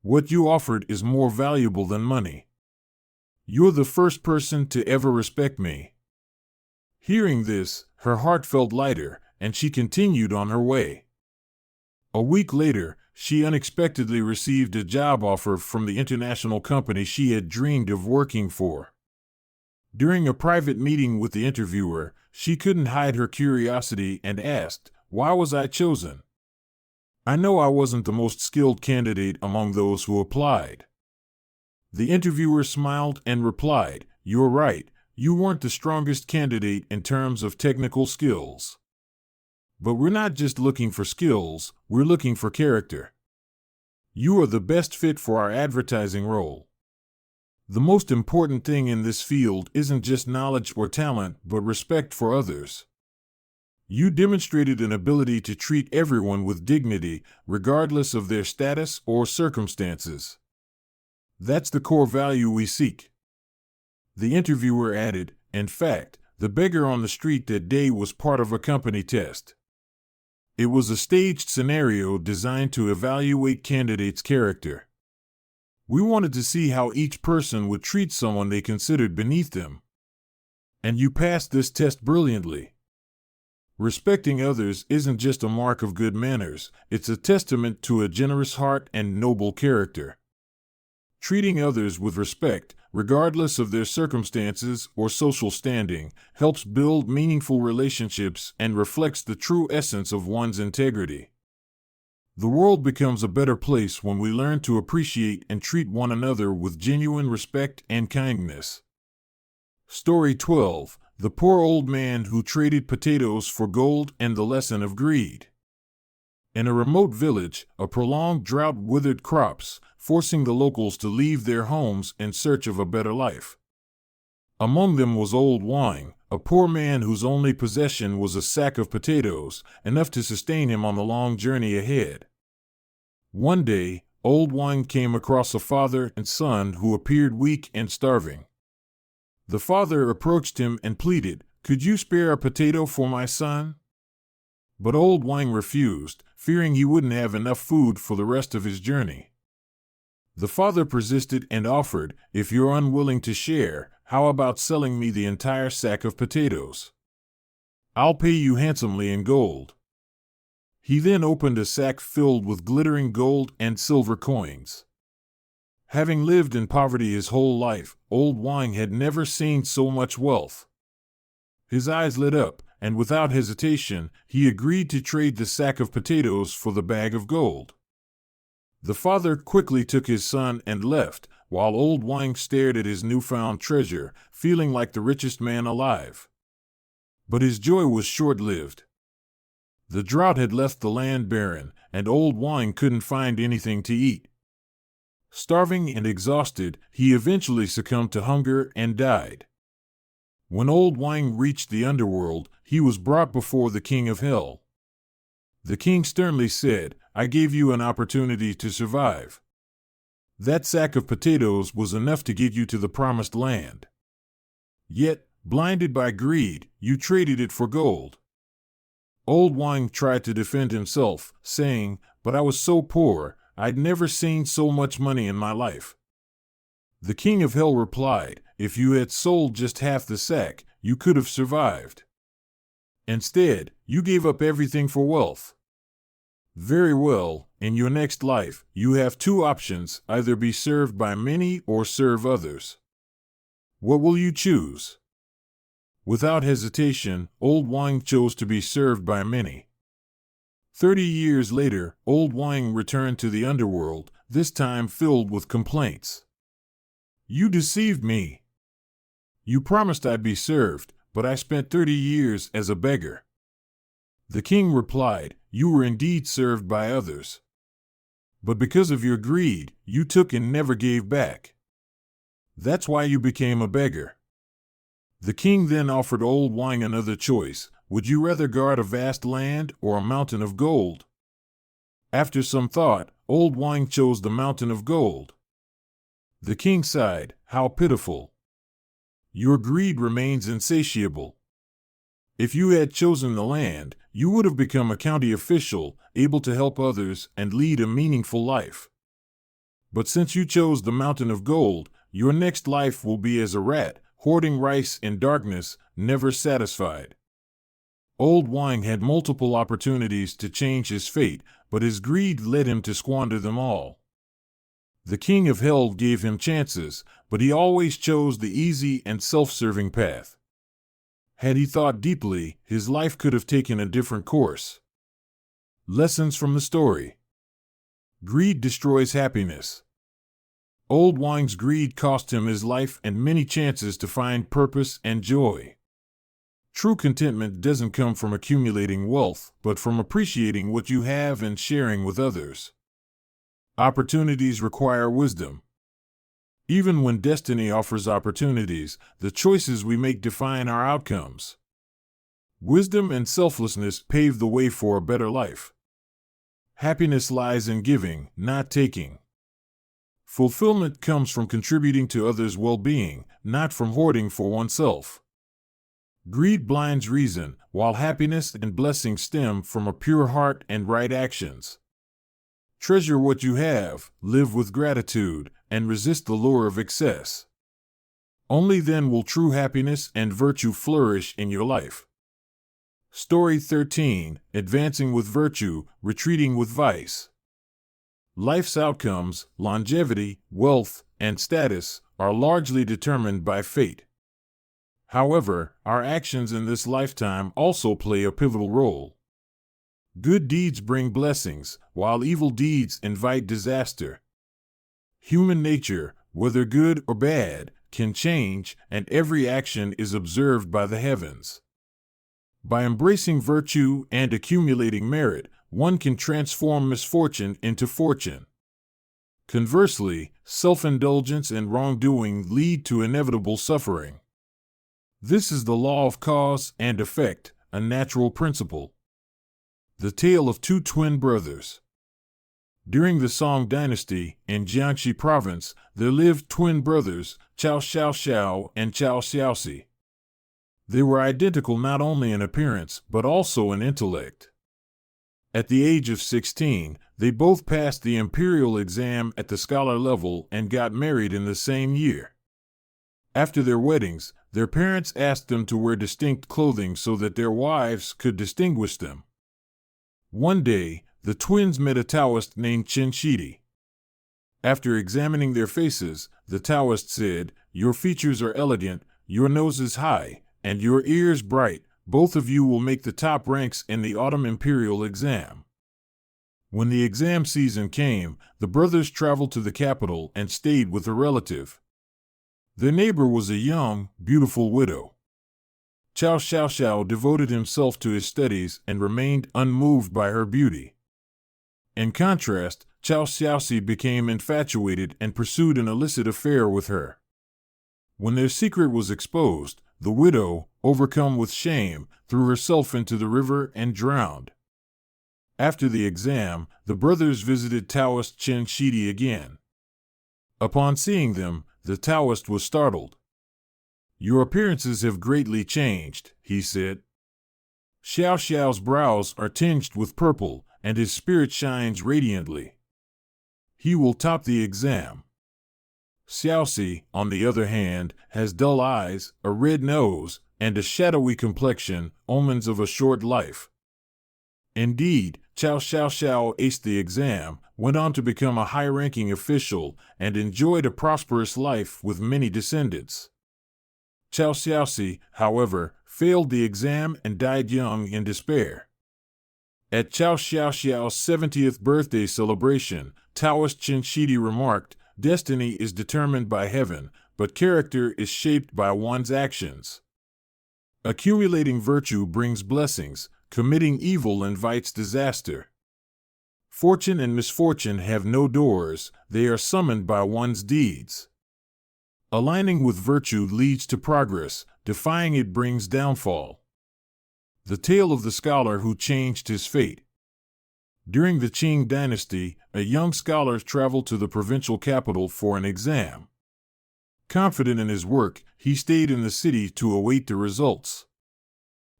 What you offered is more valuable than money. You're the first person to ever respect me." Hearing this, her heart felt lighter, and she continued on her way. A week later, she unexpectedly received a job offer from the international company she had dreamed of working for. During a private meeting with the interviewer, she couldn't hide her curiosity and asked, "Why was I chosen? I know I wasn't the most skilled candidate among those who applied." The interviewer smiled and replied, "You're right. You weren't the strongest candidate in terms of technical skills. But we're not just looking for skills, we're looking for character. You are the best fit for our advertising role. The most important thing in this field isn't just knowledge or talent, but respect for others. You demonstrated an ability to treat everyone with dignity, regardless of their status or circumstances. That's the core value we seek. The interviewer added, in fact, the beggar on the street that day was part of a company test. It was a staged scenario designed to evaluate candidates' character. We wanted to see how each person would treat someone they considered beneath them. And you passed this test brilliantly. Respecting others isn't just a mark of good manners, it's a testament to a generous heart and noble character. Treating others with respect, regardless of their circumstances or social standing, helps build meaningful relationships and reflects the true essence of one's integrity. The world becomes a better place when we learn to appreciate and treat one another with genuine respect and kindness. Story 12: The Poor Old Man Who Traded Potatoes for Gold and the Lesson of Greed. In a remote village, a prolonged drought withered crops, forcing the locals to leave their homes in search of a better life. Among them was Old Wang, a poor man whose only possession was a sack of potatoes, enough to sustain him on the long journey ahead. One day, Old Wang came across a father and son who appeared weak and starving. The father approached him and pleaded, "Could you spare a potato for my son?" But Old Wang refused, fearing he wouldn't have enough food for the rest of his journey. The father persisted and offered, "If you're unwilling to share, how about selling me the entire sack of potatoes? I'll pay you handsomely in gold." He then opened a sack filled with glittering gold and silver coins. Having lived in poverty his whole life, Old Wang had never seen so much wealth. His eyes lit up, and without hesitation, he agreed to trade the sack of potatoes for the bag of gold. The father quickly took his son and left, while Old Wang stared at his newfound treasure, feeling like the richest man alive. But his joy was short-lived. The drought had left the land barren, and Old Wang couldn't find anything to eat. Starving and exhausted, he eventually succumbed to hunger and died. When Old Wang reached the underworld, he was brought before the king of hell. The king sternly said, "I gave you an opportunity to survive. That sack of potatoes was enough to get you to the promised land. Yet, blinded by greed, you traded it for gold." Old Wang tried to defend himself, saying, "But I was so poor, I'd never seen so much money in my life." The king of hell replied, "If you had sold just half the sack, you could have survived. Instead, you gave up everything for wealth. Very well, in your next life, you have two options: either be served by many or serve others. What will you choose?" Without hesitation, Old Wang chose to be served by many. 30 years later, Old Wang returned to the underworld, this time filled with complaints. "You deceived me. You promised I'd be served, but I spent 30 years as a beggar." The king replied, "You were indeed served by others. But because of your greed, you took and never gave back. That's why you became a beggar." The king then offered Old Wang another choice: would you rather guard a vast land or a mountain of gold? After some thought, Old Wang chose the mountain of gold. The king sighed, "How pitiful. Your greed remains insatiable. If you had chosen the land, you would have become a county official, able to help others and lead a meaningful life. But since you chose the mountain of gold, your next life will be as a rat, hoarding rice in darkness, never satisfied." Old Wang had multiple opportunities to change his fate, but his greed led him to squander them all. The king of hell gave him chances, but he always chose the easy and self-serving path. Had he thought deeply, his life could have taken a different course. Lessons from the story. Greed destroys happiness. Old Wang's greed cost him his life and many chances to find purpose and joy. True contentment doesn't come from accumulating wealth, but from appreciating what you have and sharing with others. Opportunities require wisdom. Even when destiny offers opportunities, the choices we make define our outcomes. Wisdom and selflessness pave the way for a better life. Happiness lies in giving, not taking. Fulfillment comes from contributing to others' well-being, not from hoarding for oneself. Greed blinds reason, while happiness and blessing stem from a pure heart and right actions. Treasure what you have, live with gratitude, and resist the lure of excess. Only then will true happiness and virtue flourish in your life. Story 13, Advancing with Virtue, Retreating with Vice. Life's outcomes, longevity, wealth, and status, are largely determined by fate. However, our actions in this lifetime also play a pivotal role. Good deeds bring blessings, while evil deeds invite disaster. Human nature, whether good or bad, can change, and every action is observed by the heavens. By embracing virtue and accumulating merit, one can transform misfortune into fortune. Conversely, self-indulgence and wrongdoing lead to inevitable suffering. This is the law of cause and effect, a natural principle. The tale of two twin brothers. During the Song dynasty, in Jiangxi province, there lived twin brothers, Chao Xiao and Chao Xiaoxi. They were identical not only in appearance, but also in intellect. At the age of 16, they both passed the imperial exam at the scholar level and got married in the same year. After their weddings, their parents asked them to wear distinct clothing so that their wives could distinguish them. One day, the twins met a Taoist named Chen Shidi. After examining their faces, the Taoist said, "Your features are elegant, your nose is high, and your ears bright. Both of you will make the top ranks in the autumn imperial exam." When the exam season came, the brothers traveled to the capital and stayed with a relative. Their neighbor was a young, beautiful widow. Chao Xiao devoted himself to his studies and remained unmoved by her beauty. In contrast, Chao Xiaoxi became infatuated and pursued an illicit affair with her. When their secret was exposed, the widow, overcome with shame, threw herself into the river and drowned. After the exam, the brothers visited Taoist Chen Shidi again. Upon seeing them, the Taoist was startled. "Your appearances have greatly changed," he said. "Xiao Xiao's brows are tinged with purple, and his spirit shines radiantly. He will top the exam. Xiaoxi, on the other hand, has dull eyes, a red nose, and a shadowy complexion, omens of a short life." Indeed, Chao Xiao aced the exam, went on to become a high-ranking official, and enjoyed a prosperous life with many descendants. Chao Xiaoxi, however, failed the exam and died young in despair. At Chao Xiao's 70th birthday celebration, Taoist Chen Shidi remarked, "Destiny is determined by heaven, but character is shaped by one's actions. Accumulating virtue brings blessings, committing evil invites disaster. Fortune and misfortune have no doors, they are summoned by one's deeds. Aligning with virtue leads to progress, defying it brings downfall." The tale of the scholar who changed his fate. During the Qing dynasty, a young scholar traveled to the provincial capital for an exam. Confident in his work, he stayed in the city to await the results.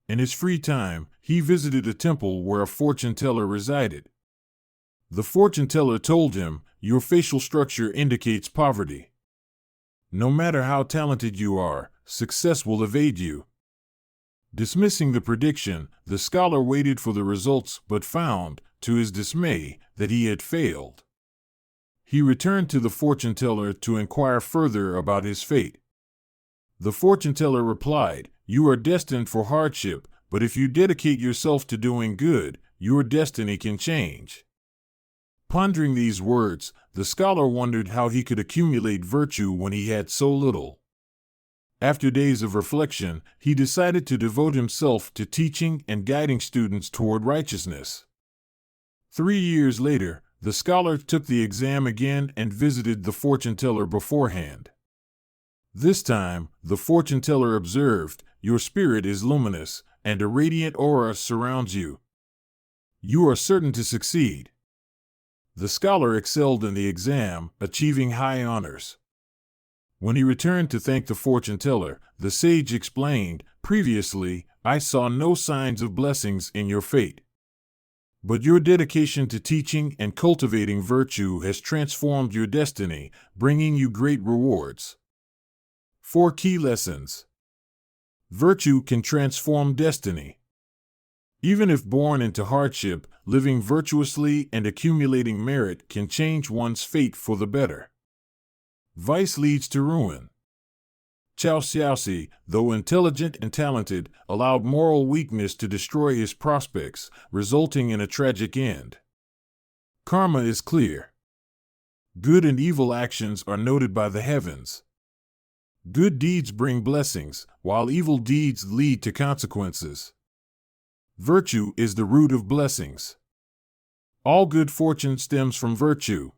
In his free time, he visited a temple where a fortune teller resided. The fortune teller told him, "Your facial structure indicates poverty. No matter how talented you are, success will evade you." Dismissing the prediction, the scholar waited for the results but found, to his dismay, that he had failed. He returned to the fortune teller to inquire further about his fate. The fortune teller replied, "You are destined for hardship, but if you dedicate yourself to doing good, your destiny can change." Pondering these words, the scholar wondered how he could accumulate virtue when he had so little. After days of reflection, he decided to devote himself to teaching and guiding students toward righteousness. 3 years later, the scholar took the exam again and visited the fortune-teller beforehand. This time, the fortune-teller observed, "Your spirit is luminous, and a radiant aura surrounds you. You are certain to succeed." The scholar excelled in the exam, achieving high honors. When he returned to thank the fortune-teller, the sage explained, "Previously, I saw no signs of blessings in your fate. But your dedication to teaching and cultivating virtue has transformed your destiny, bringing you great rewards." 4 key lessons. Virtue can transform destiny. Even if born into hardship, living virtuously and accumulating merit can change one's fate for the better. Vice leads to ruin. Chao Xiaoxi, though intelligent and talented, allowed moral weakness to destroy his prospects, resulting in a tragic end. Karma is clear. Good and evil actions are noted by the heavens. Good deeds bring blessings, while evil deeds lead to consequences. Virtue is the root of blessings. All good fortune stems from virtue.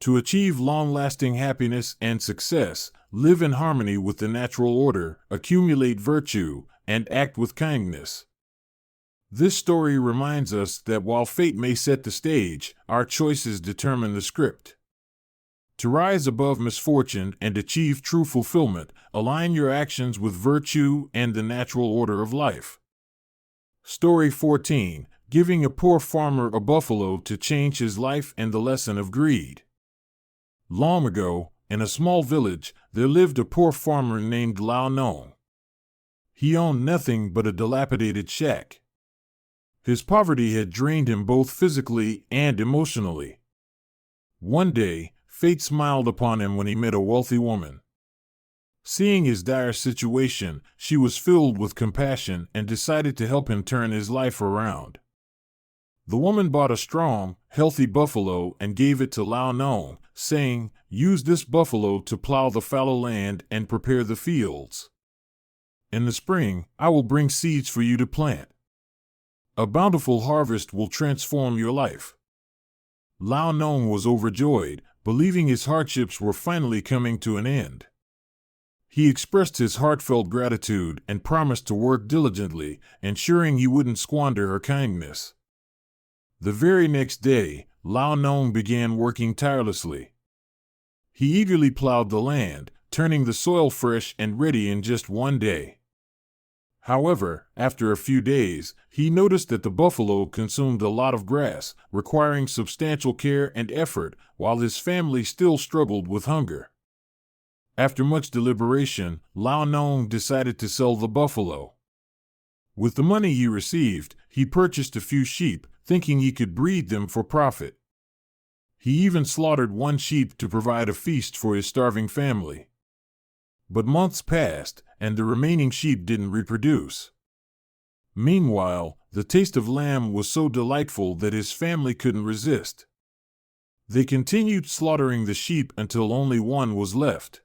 To achieve long-lasting happiness and success, live in harmony with the natural order, accumulate virtue, and act with kindness. This story reminds us that while fate may set the stage, our choices determine the script. To rise above misfortune and achieve true fulfillment, align your actions with virtue and the natural order of life. Story 14: Giving a poor farmer a buffalo to change his life and the lesson of greed. Long ago, in a small village, there lived a poor farmer named Lao Nong. He owned nothing but a dilapidated shack. His poverty had drained him both physically and emotionally. One day, fate smiled upon him when he met a wealthy woman. Seeing his dire situation, she was filled with compassion and decided to help him turn his life around. The woman bought a strong, healthy buffalo and gave it to Lao Nong, saying, "Use this buffalo to plow the fallow land and prepare the fields. In the spring, I will bring seeds for you to plant. A bountiful harvest will transform your life." Lao Nong was overjoyed, believing his hardships were finally coming to an end. He expressed his heartfelt gratitude and promised to work diligently, ensuring he wouldn't squander her kindness. The very next day, Lao Nong began working tirelessly. He eagerly plowed the land, turning the soil fresh and ready in just one day. However, after a few days, he noticed that the buffalo consumed a lot of grass, requiring substantial care and effort, while his family still struggled with hunger. After much deliberation, Lao Nong decided to sell the buffalo. With the money he received, he purchased a few sheep, thinking he could breed them for profit. He even slaughtered one sheep to provide a feast for his starving family. But months passed, and the remaining sheep didn't reproduce. Meanwhile, the taste of lamb was so delightful that his family couldn't resist. They continued slaughtering the sheep until only one was left.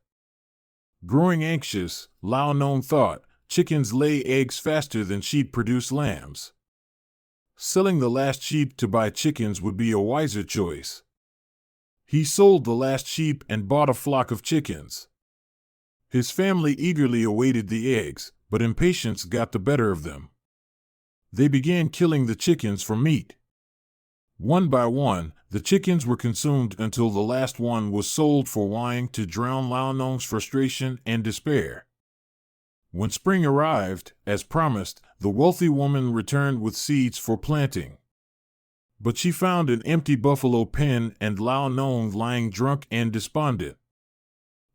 Growing anxious, Lao Nong thought, chickens lay eggs faster than sheep produce lambs. Selling the last sheep to buy chickens would be a wiser choice. He sold the last sheep and bought a flock of chickens. His family eagerly awaited the eggs, but impatience got the better of them. They began killing the chickens for meat. One by one, the chickens were consumed until the last one was sold for wine to drown Lao Nong's frustration and despair. When spring arrived, as promised, the wealthy woman returned with seeds for planting. But she found an empty buffalo pen and Lao Nong lying drunk and despondent.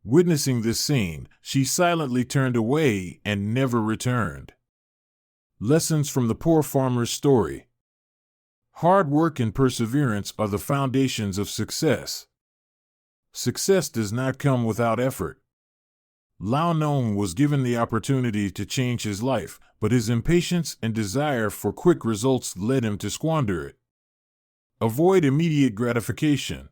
Witnessing this scene, she silently turned away and never returned. Lessons from the poor farmer's story. Hard work and perseverance are the foundations of success. Success does not come without effort. Lao Nong was given the opportunity to change his life, but his impatience and desire for quick results led him to squander it. Avoid immediate gratification.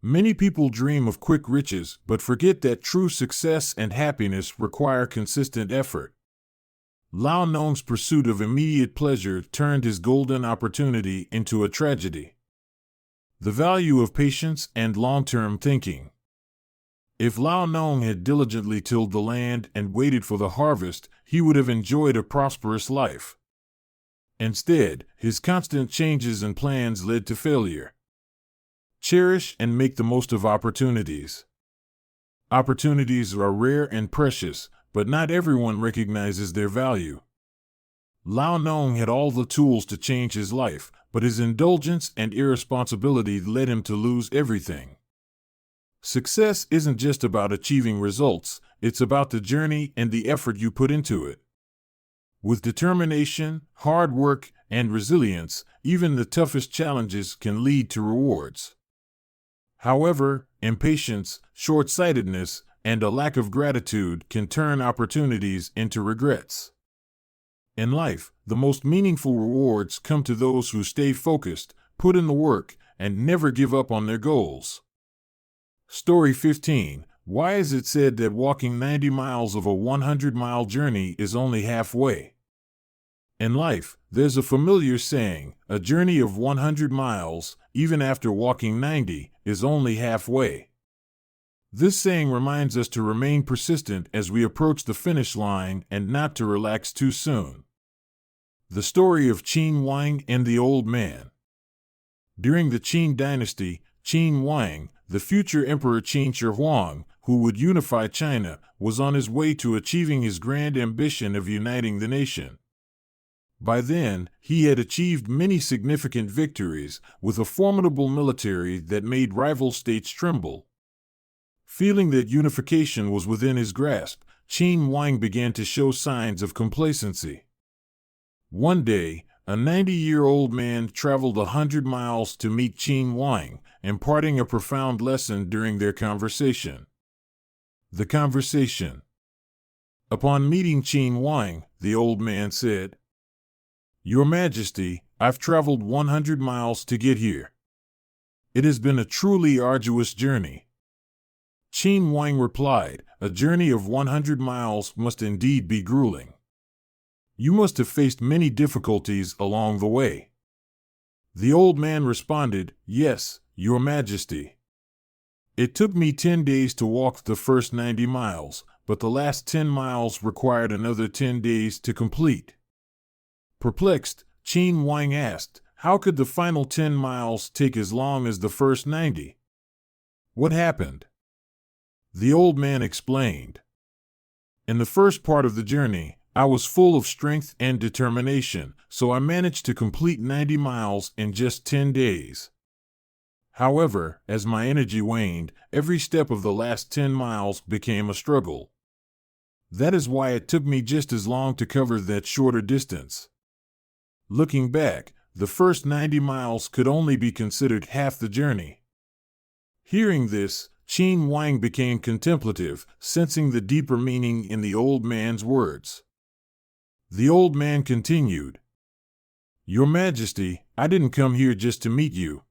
Many people dream of quick riches but forget that true success and happiness require consistent effort. Lao Nong's pursuit of immediate pleasure turned his golden opportunity into a tragedy. The value of patience and long-term thinking. If Lao Nong had diligently tilled the land and waited for the harvest, he would have enjoyed a prosperous life. Instead, his constant changes and plans led to failure. Cherish and make the most of opportunities. Opportunities are rare and precious, but not everyone recognizes their value. Lao Nong had all the tools to change his life, but his indulgence and irresponsibility led him to lose everything. Success isn't just about achieving results, it's about the journey and the effort you put into it. With determination, hard work, and resilience, even the toughest challenges can lead to rewards. However, impatience, short-sightedness, and a lack of gratitude can turn opportunities into regrets. In life, the most meaningful rewards come to those who stay focused, put in the work, and never give up on their goals. Story 15. Why is it said that walking 90 miles of a 100-mile journey is only halfway? In life, there's a familiar saying, a journey of 100 miles, even after walking 90, is only halfway. This saying reminds us to remain persistent as we approach the finish line and not to relax too soon. The story of Qin Huang and the Old Man. During the Qin dynasty, Qin Huang, the future Emperor Qin Shi Huang, who would unify China, was on his way to achieving his grand ambition of uniting the nation. By then, he had achieved many significant victories, with a formidable military that made rival states tremble. Feeling that unification was within his grasp, Qin Huang began to show signs of complacency. One day, a 90-year-old man traveled 100 miles to meet Qin Huang, imparting a profound lesson during their conversation. The conversation. Upon meeting Qin Huang, the old man said, "Your Majesty, I've traveled 100 miles to get here. It has been a truly arduous journey." Qin Huang replied, "A journey of 100 miles must indeed be grueling. You must have faced many difficulties along the way." The old man responded, "Yes, Your Majesty. It took me 10 days to walk the first 90 miles, but the last 10 miles required another 10 days to complete." Perplexed, Qin Huang asked, "How could the final 10 miles take as long as the first 90? What happened?" The old man explained, "In the first part of the journey, I was full of strength and determination, so I managed to complete 90 miles in just 10 days. However, as my energy waned, every step of the last 10 miles became a struggle. That is why it took me just as long to cover that shorter distance." Looking back, the first 90 miles could only be considered half the journey. Hearing this, Qin Huang became contemplative, sensing the deeper meaning in the old man's words. The old man continued, "Your Majesty, I didn't come here just to meet you.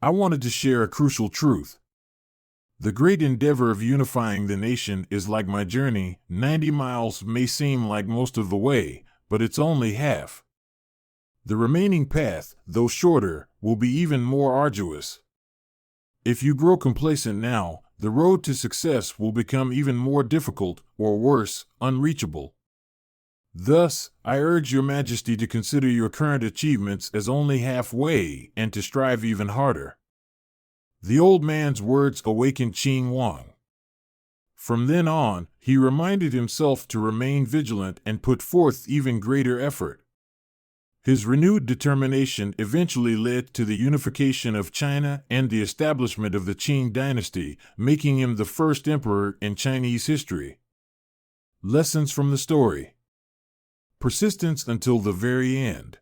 I wanted to share a crucial truth. The great endeavor of unifying the nation is like my journey. 90 miles may seem like most of the way, but it's only half. The remaining path, though shorter, will be even more arduous. If you grow complacent now, the road to success will become even more difficult, or worse, unreachable. Thus, I urge Your Majesty to consider your current achievements as only halfway and to strive even harder." The old man's words awakened Qin Huang. From then on, he reminded himself to remain vigilant and put forth even greater effort. His renewed determination eventually led to the unification of China and the establishment of the Qin dynasty, making him the first emperor in Chinese history. Lessons from the story. Persistence until the very end.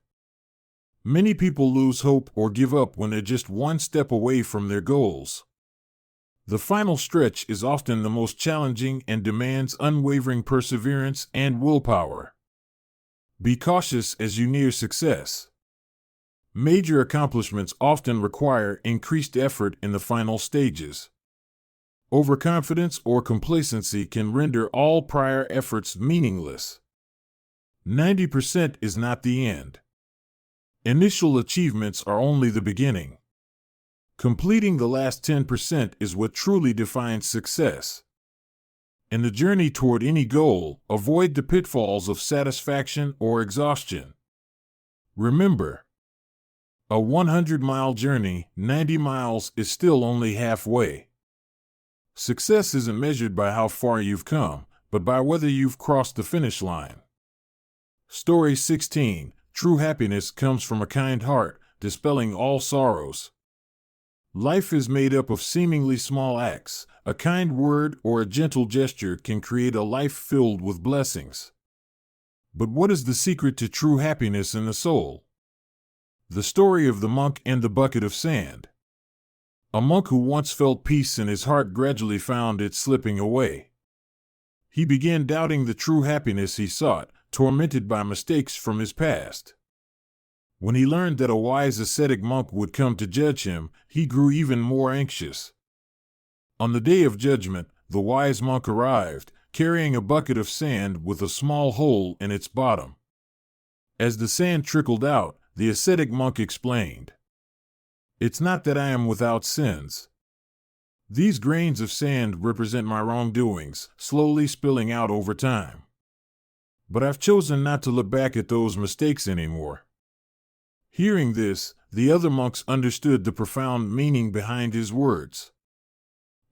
Many people lose hope or give up when they're just one step away from their goals. The final stretch is often the most challenging and demands unwavering perseverance and willpower. Be cautious as you near success. Major accomplishments often require increased effort in the final stages. Overconfidence or complacency can render all prior efforts meaningless. 90% is not the end. Initial achievements are only the beginning. Completing the last 10% is what truly defines success. In the journey toward any goal, avoid the pitfalls of satisfaction or exhaustion. Remember, a 100-mile journey, 90 miles is still only halfway. Success isn't measured by how far you've come, but by whether you've crossed the finish line. Story 16. True happiness comes from a kind heart, dispelling all sorrows. Life is made up of seemingly small acts. A kind word or a gentle gesture can create a life filled with blessings. But what is the secret to true happiness in the soul? The story of the monk and the bucket of sand. A monk who once felt peace in his heart gradually found it slipping away. He began doubting the true happiness he sought, tormented by mistakes from his past. When he learned that a wise ascetic monk would come to judge him, he grew even more anxious. On the day of judgment, the wise monk arrived, carrying a bucket of sand with a small hole in its bottom. As the sand trickled out, the ascetic monk explained, "It's not that I am without sins. These grains of sand represent my wrongdoings, slowly spilling out over time. But I've chosen not to look back at those mistakes anymore." Hearing this, the other monks understood the profound meaning behind his words.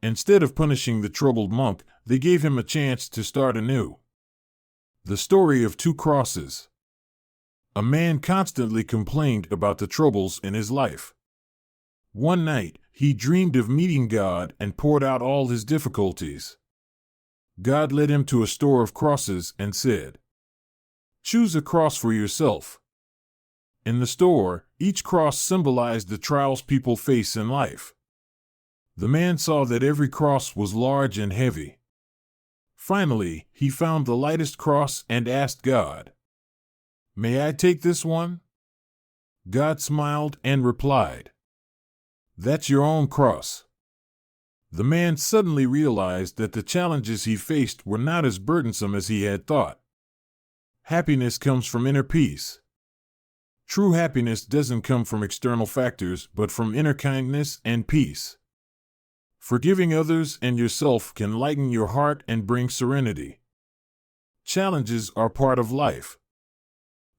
Instead of punishing the troubled monk, they gave him a chance to start anew. The story of two crosses. A man constantly complained about the troubles in his life. One night, he dreamed of meeting God and poured out all his difficulties. God led him to a store of crosses and said, "Choose a cross for yourself." In the store, each cross symbolized the trials people face in life. The man saw that every cross was large and heavy. Finally, he found the lightest cross and asked God, "May I take this one?" God smiled and replied, "That's your own cross." The man suddenly realized that the challenges he faced were not as burdensome as he had thought. Happiness comes from inner peace. True happiness doesn't come from external factors, but from inner kindness and peace. Forgiving others and yourself can lighten your heart and bring serenity. Challenges are part of life.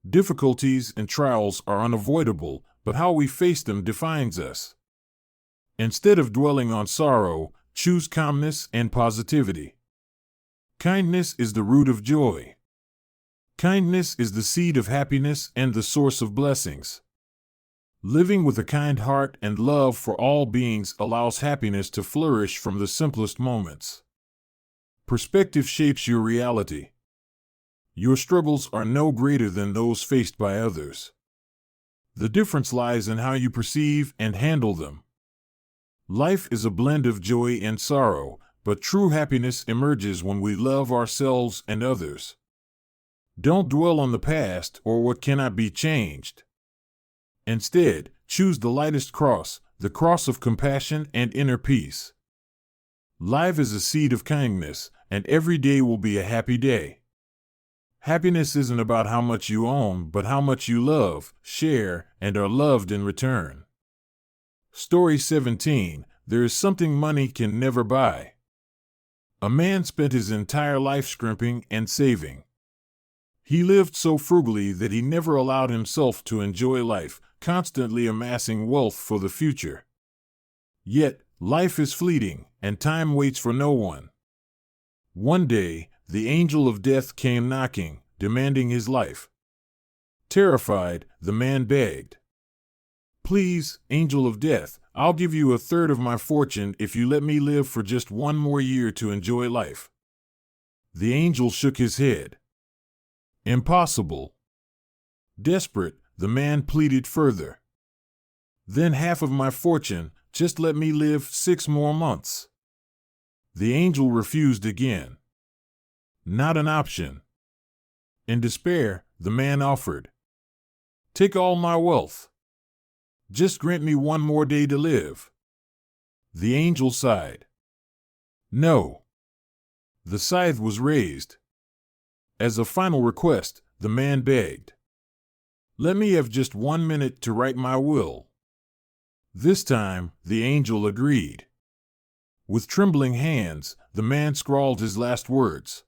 Difficulties and trials are unavoidable, but how we face them defines us. Instead of dwelling on sorrow, choose calmness and positivity. Kindness is the root of joy. Kindness is the seed of happiness and the source of blessings. Living with a kind heart and love for all beings allows happiness to flourish from the simplest moments. Perspective shapes your reality. Your struggles are no greater than those faced by others. The difference lies in how you perceive and handle them. Life is a blend of joy and sorrow, but true happiness emerges when we love ourselves and others. Don't dwell on the past or what cannot be changed. Instead, choose the lightest cross, the cross of compassion and inner peace. Life is a seed of kindness, and every day will be a happy day. Happiness isn't about how much you own, but how much you love, share, and are loved in return. Story 17. There is something money can never buy. A man spent his entire life scrimping and saving. He lived so frugally that he never allowed himself to enjoy life, constantly amassing wealth for the future. Yet, life is fleeting, and time waits for no one. One day, the angel of death came knocking, demanding his life. Terrified, the man begged, "Please, angel of death, I'll give you a third of my fortune if you let me live for just one more year to enjoy life." The angel shook his head. "Impossible." Desperate, the man pleaded further. "Then half of my fortune, just let me live 6 more months." The angel refused again. Not an option. In despair, the man offered, "Take all my wealth. Just grant me one more day to live." The angel sighed. "No." The scythe was raised. As a final request, the man begged, "Let me have just 1 minute to write my will." This time, the angel agreed. With trembling hands, the man scrawled his last words.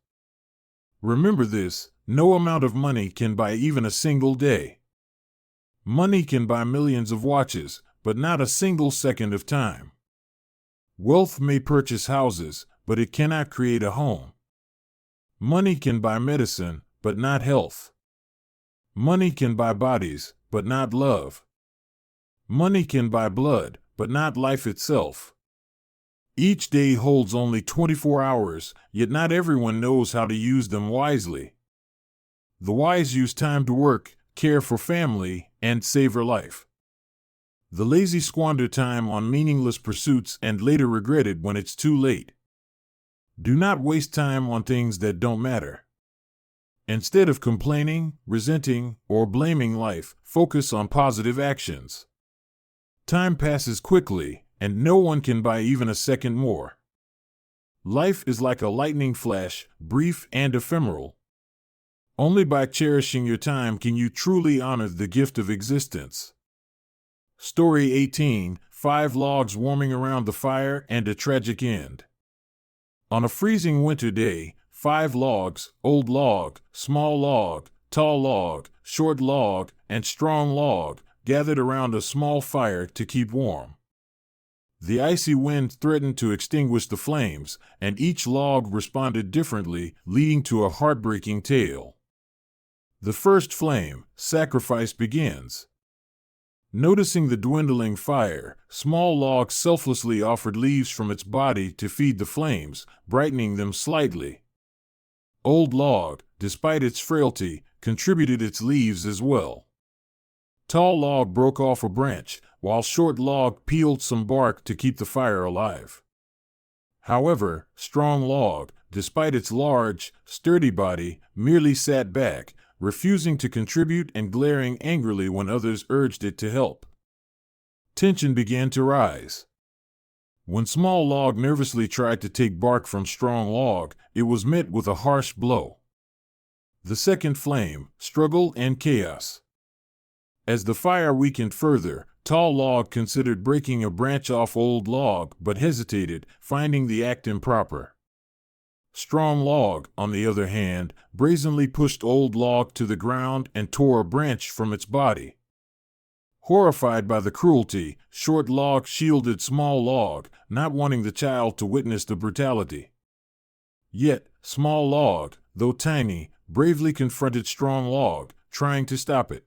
"Remember this, no amount of money can buy even a single day. Money can buy millions of watches, but not a single second of time. Wealth may purchase houses, but it cannot create a home. Money can buy medicine, but not health. Money can buy bodies, but not love. Money can buy blood, but not life itself. Each day holds only 24 hours, yet not everyone knows how to use them wisely. The wise use time to work, care for family, and savor life. The lazy squander time on meaningless pursuits and later regret it when it's too late. Do not waste time on things that don't matter. Instead of complaining, resenting, or blaming life, focus on positive actions. Time passes quickly, and no one can buy even a second more. Life is like a lightning flash, brief and ephemeral. Only by cherishing your time can you truly honor the gift of existence. Story 18, 5 logs warming around the fire and a tragic end. On a freezing winter day, 5 logs, old log, small log, tall log, short log, and strong log, gathered around a small fire to keep warm. The icy wind threatened to extinguish the flames, and each log responded differently, leading to a heartbreaking tale. The first flame, sacrifice, begins. Noticing the dwindling fire, small log selflessly offered leaves from its body to feed the flames, brightening them slightly. Old log, despite its frailty, contributed its leaves as well. Tall log broke off a branch, while short log peeled some bark to keep the fire alive. However, strong log, despite its large, sturdy body, merely sat back, refusing to contribute and glaring angrily when others urged it to help. Tension began to rise. When small log nervously tried to take bark from strong log, it was met with a harsh blow. The second flame, struggle and chaos. As the fire weakened further, tall log considered breaking a branch off old log but hesitated, finding the act improper. Strong log, on the other hand, brazenly pushed old log to the ground and tore a branch from its body. Horrified by the cruelty, short log shielded small log, not wanting the child to witness the brutality. Yet, small log, though tiny, bravely confronted strong log, trying to stop it.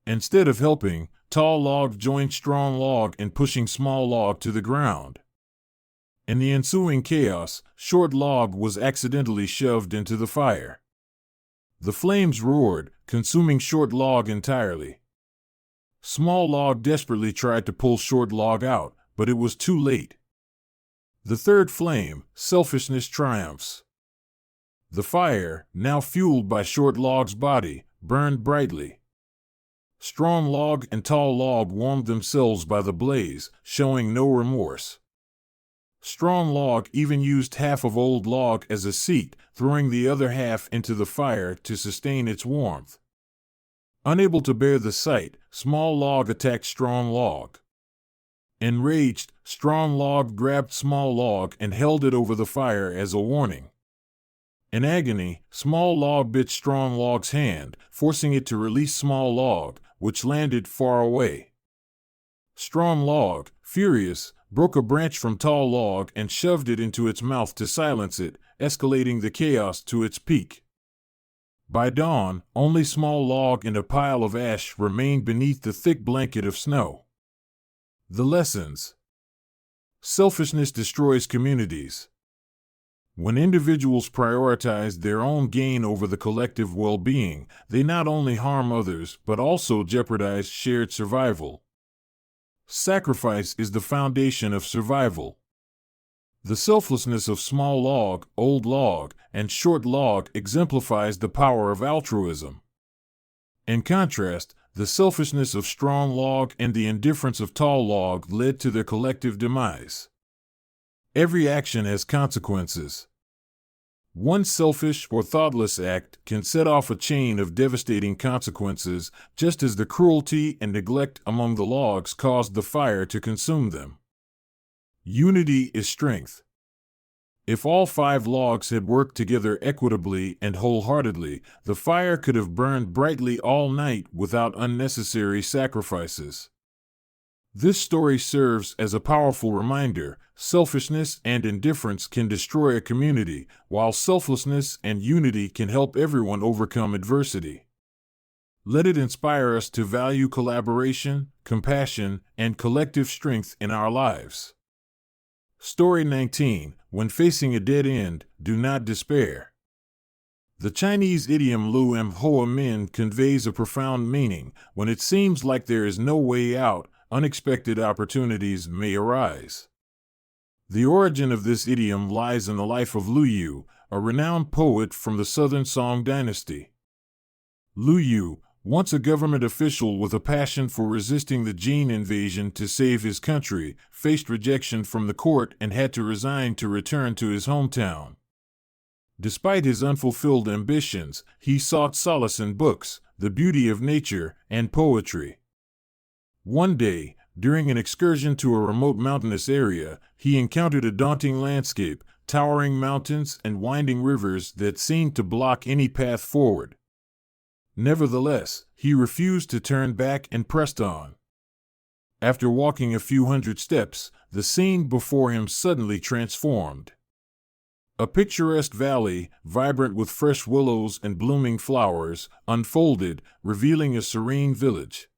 Instead of helping, tall log joined strong log in pushing small log to the ground. In the ensuing chaos, short log was accidentally shoved into the fire. The flames roared, consuming short log entirely. Small log desperately tried to pull short log out, but it was too late. The third flame, selfishness, triumphs. The fire, now fueled by short log's body, burned brightly. Strong log and tall log warmed themselves by the blaze, showing no remorse. Strong log even used half of old log as a seat, throwing the other half into the fire to sustain its warmth. Unable to bear the sight, small log attacked strong log. Enraged, strong log grabbed small log and held it over the fire as a warning. In agony, small log bit strong log's hand, forcing it to release small log, which landed far away. Strong log, furious, broke a branch from tall log and shoved it into its mouth to silence it, escalating the chaos to its peak. By dawn, only small log and a pile of ash remained beneath the thick blanket of snow. The lessons. Selfishness destroys communities. When individuals prioritize their own gain over the collective well-being, they not only harm others but also jeopardize shared survival. Sacrifice is the foundation of survival. The selflessness of small log, old log, and short log exemplifies the power of altruism. In contrast, The selfishness of strong log and the indifference of tall log led to their collective demise. Every action has consequences. One selfish or thoughtless act can set off a chain of devastating consequences, just as the cruelty and neglect among the logs caused the fire to consume them. Unity is strength. If all 5 logs had worked together equitably and wholeheartedly, the fire could have burned brightly all night without unnecessary sacrifices. This story serves as a powerful reminder: selfishness and indifference can destroy a community, while selflessness and unity can help everyone overcome adversity. Let it inspire us to value collaboration, compassion, and collective strength in our lives. Story 19. When facing a dead end, do not despair. The Chinese idiom Lu Em Hoa Min conveys a profound meaning. When it seems like there is no way out, unexpected opportunities may arise. The origin of this idiom lies in the life of Lu Yu, a renowned poet from the Southern Song dynasty. Lu Yu, once a government official with a passion for resisting the Jin invasion to save his country, faced rejection from the court and had to resign to return to his hometown. Despite his unfulfilled ambitions, he sought solace in books, the beauty of nature, and poetry. One day, during an excursion to a remote mountainous area, he encountered a daunting landscape, towering mountains and winding rivers that seemed to block any path forward. Nevertheless, he refused to turn back and pressed on. After walking a few hundred steps, the scene before him suddenly transformed. A picturesque valley, vibrant with fresh willows and blooming flowers, unfolded, revealing a serene village.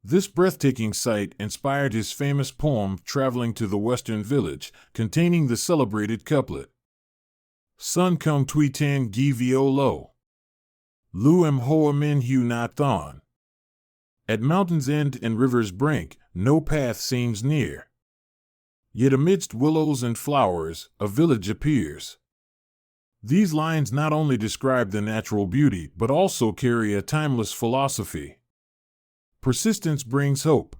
This breathtaking sight inspired his famous poem Traveling to the Western Village, containing the celebrated couplet: Sun Kum Tui Tan Gi Vio Lo. Lu Em Hoa Min Hu Na Thon. At mountain's end and river's brink, no path seems near. Yet amidst willows and flowers, a village appears. These lines not only describe the natural beauty, but also carry a timeless philosophy. Persistence brings hope.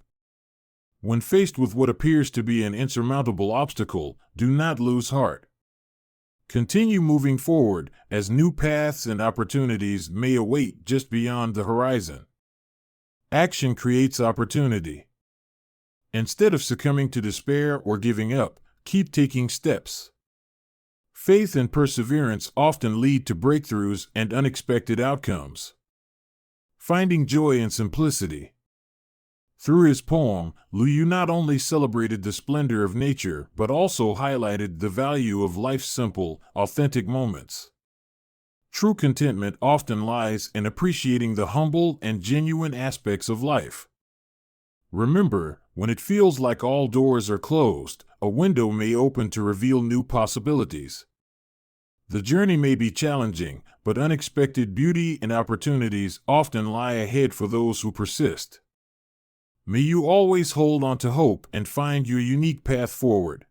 When faced with what appears to be an insurmountable obstacle, do not lose heart. Continue moving forward, as new paths and opportunities may await just beyond the horizon. Action creates opportunity. Instead of succumbing to despair or giving up, keep taking steps. Faith and perseverance often lead to breakthroughs and unexpected outcomes. Finding joy in simplicity. Through his poem, Lu Yu not only celebrated the splendor of nature, but also highlighted the value of life's simple, authentic moments. True contentment often lies in appreciating the humble and genuine aspects of life. Remember, when it feels like all doors are closed, a window may open to reveal new possibilities. The journey may be challenging, but unexpected beauty and opportunities often lie ahead for those who persist. May you always hold on to hope and find your unique path forward.